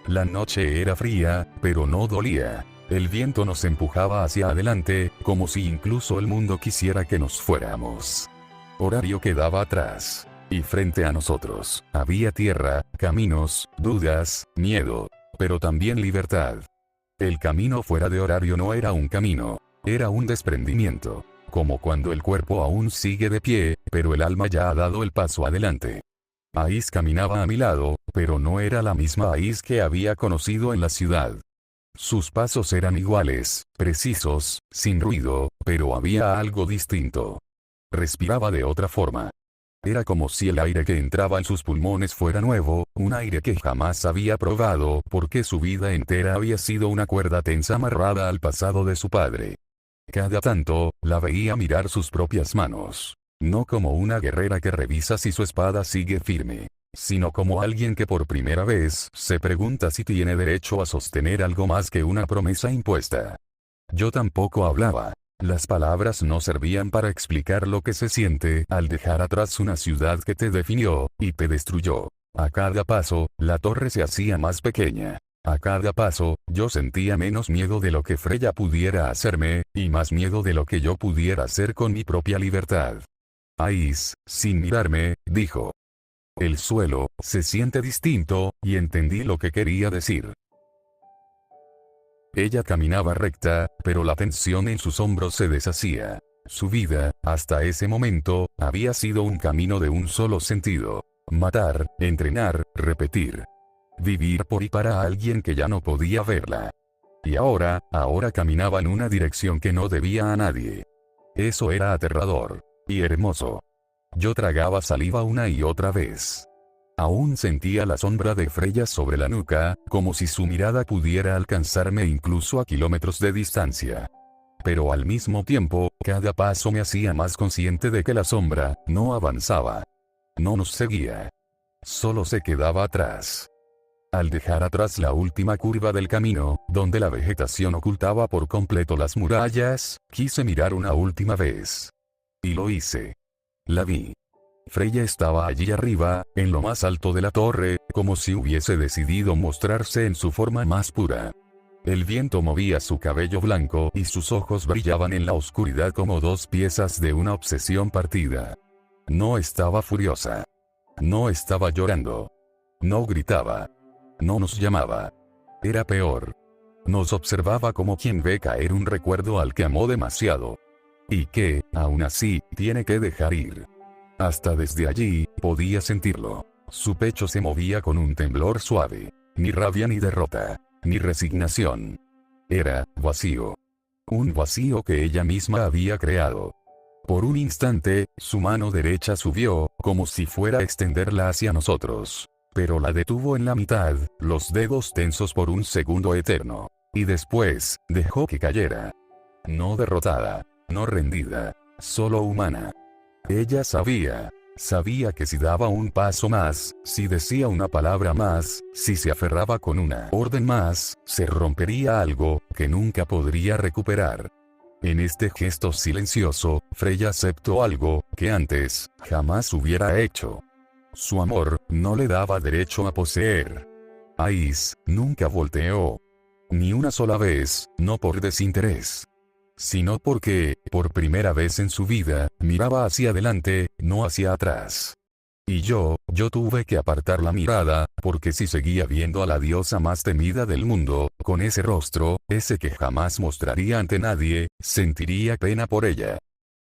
La noche era fría, pero no dolía. El viento nos empujaba hacia adelante, como si incluso el mundo quisiera que nos fuéramos. Horario quedaba atrás. Y frente a nosotros, había tierra, caminos, dudas, miedo, pero también libertad. El camino fuera de horario no era un camino, era un desprendimiento. Como cuando el cuerpo aún sigue de pie, pero el alma ya ha dado el paso adelante. Ais caminaba a mi lado, pero no era la misma Ais que había conocido en la ciudad. Sus pasos eran iguales, precisos, sin ruido, pero había algo distinto. Respiraba de otra forma. Era como si el aire que entraba en sus pulmones fuera nuevo, un aire que jamás había probado, porque su vida entera había sido una cuerda tensa amarrada al pasado de su padre. Cada tanto, la veía mirar sus propias manos. No como una guerrera que revisa si su espada sigue firme, sino como alguien que por primera vez se pregunta si tiene derecho a sostener algo más que una promesa impuesta. Yo tampoco hablaba. Las palabras no servían para explicar lo que se siente al dejar atrás una ciudad que te definió, y te destruyó. A cada paso, la torre se hacía más pequeña. A cada paso, yo sentía menos miedo de lo que Freya pudiera hacerme, y más miedo de lo que yo pudiera hacer con mi propia libertad. Ais, sin mirarme, dijo. El suelo, se siente distinto, y entendí lo que quería decir. Ella caminaba recta, pero la tensión en sus hombros se deshacía. Su vida, hasta ese momento, había sido un camino de un solo sentido. Matar, entrenar, repetir. Vivir por y para alguien que ya no podía verla. Y ahora caminaba en una dirección que no debía a nadie. Eso era aterrador. Y hermoso. Yo tragaba saliva una y otra vez. Aún sentía la sombra de Freya sobre la nuca, como si su mirada pudiera alcanzarme incluso a kilómetros de distancia. Pero al mismo tiempo, cada paso me hacía más consciente de que la sombra no avanzaba. No nos seguía. Solo se quedaba atrás. Al dejar atrás la última curva del camino, donde la vegetación ocultaba por completo las murallas, quise mirar una última vez. Y lo hice. La vi. Freya estaba allí arriba, en lo más alto de la torre, como si hubiese decidido mostrarse en su forma más pura. El viento movía su cabello blanco y sus ojos brillaban en la oscuridad como dos piezas de una obsesión partida. No estaba furiosa. No estaba llorando. No gritaba. No nos llamaba. Era peor. Nos observaba como quien ve caer un recuerdo al que amó demasiado. Y que, aún así, tiene que dejar ir. Hasta desde allí, podía sentirlo. Su pecho se movía con un temblor suave. Ni rabia ni derrota. Ni resignación. Era vacío. Un vacío que ella misma había creado. Por un instante, su mano derecha subió, como si fuera a extenderla hacia nosotros. Pero la detuvo en la mitad, los dedos tensos por un segundo eterno. Y después, dejó que cayera. No derrotada. No rendida. Solo humana. Ella sabía que si daba un paso más, si decía una palabra más, si se aferraba con una orden más, se rompería algo que nunca podría recuperar. En este gesto silencioso, Freya aceptó algo que antes jamás hubiera hecho. Su amor no le daba derecho a poseer. Ais nunca volteó. Ni una sola vez, no por desinterés. Sino porque, por primera vez en su vida, miraba hacia adelante, no hacia atrás. Y yo tuve que apartar la mirada, porque si seguía viendo a la diosa más temida del mundo, con ese rostro, ese que jamás mostraría ante nadie, sentiría pena por ella.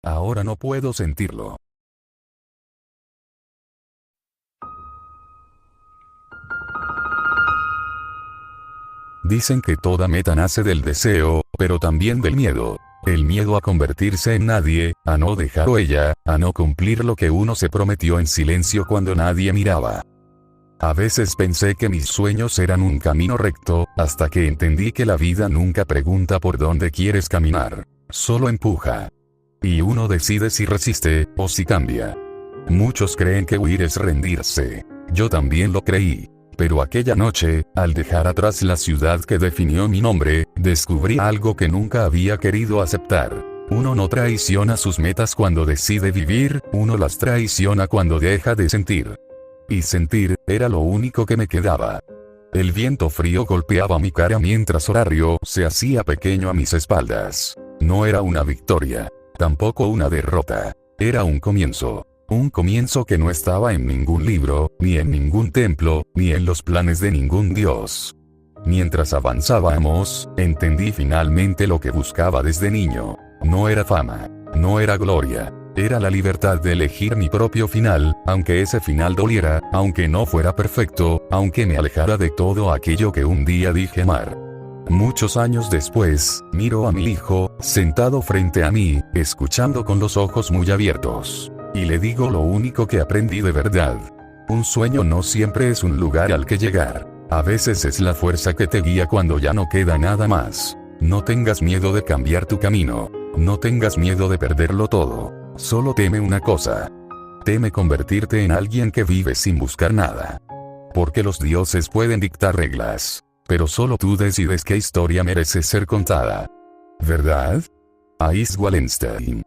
Ahora no puedo sentirlo. Dicen que toda meta nace del deseo, pero también del miedo. El miedo a convertirse en nadie, a no dejar huella, a no cumplir lo que uno se prometió en silencio cuando nadie miraba. A veces pensé que mis sueños eran un camino recto, hasta que entendí que la vida nunca pregunta por dónde quieres caminar. Solo empuja. Y uno decide si resiste, o si cambia. Muchos creen que huir es rendirse. Yo también lo creí. Pero aquella noche, al dejar atrás la ciudad que definió mi nombre, descubrí algo que nunca había querido aceptar. Uno no traiciona sus metas cuando decide vivir, uno las traiciona cuando deja de sentir. Y sentir, era lo único que me quedaba. El viento frío golpeaba mi cara mientras Horario se hacía pequeño a mis espaldas. No era una victoria, tampoco una derrota. Era un comienzo. Un comienzo que no estaba en ningún libro, ni en ningún templo, ni en los planes de ningún dios. Mientras avanzábamos, entendí finalmente lo que buscaba desde niño. No era fama, no era gloria, era la libertad de elegir mi propio final, aunque ese final doliera, aunque no fuera perfecto, aunque me alejara de todo aquello que un día dije amar. Muchos años después, miro a mi hijo, sentado frente a mí, escuchando con los ojos muy abiertos. Y le digo lo único que aprendí de verdad. Un sueño no siempre es un lugar al que llegar. A veces es la fuerza que te guía cuando ya no queda nada más. No tengas miedo de cambiar tu camino. No tengas miedo de perderlo todo. Solo teme una cosa. Teme convertirte en alguien que vive sin buscar nada. Porque los dioses pueden dictar reglas. Pero solo tú decides qué historia merece ser contada. ¿Verdad? Ais Wallenstein.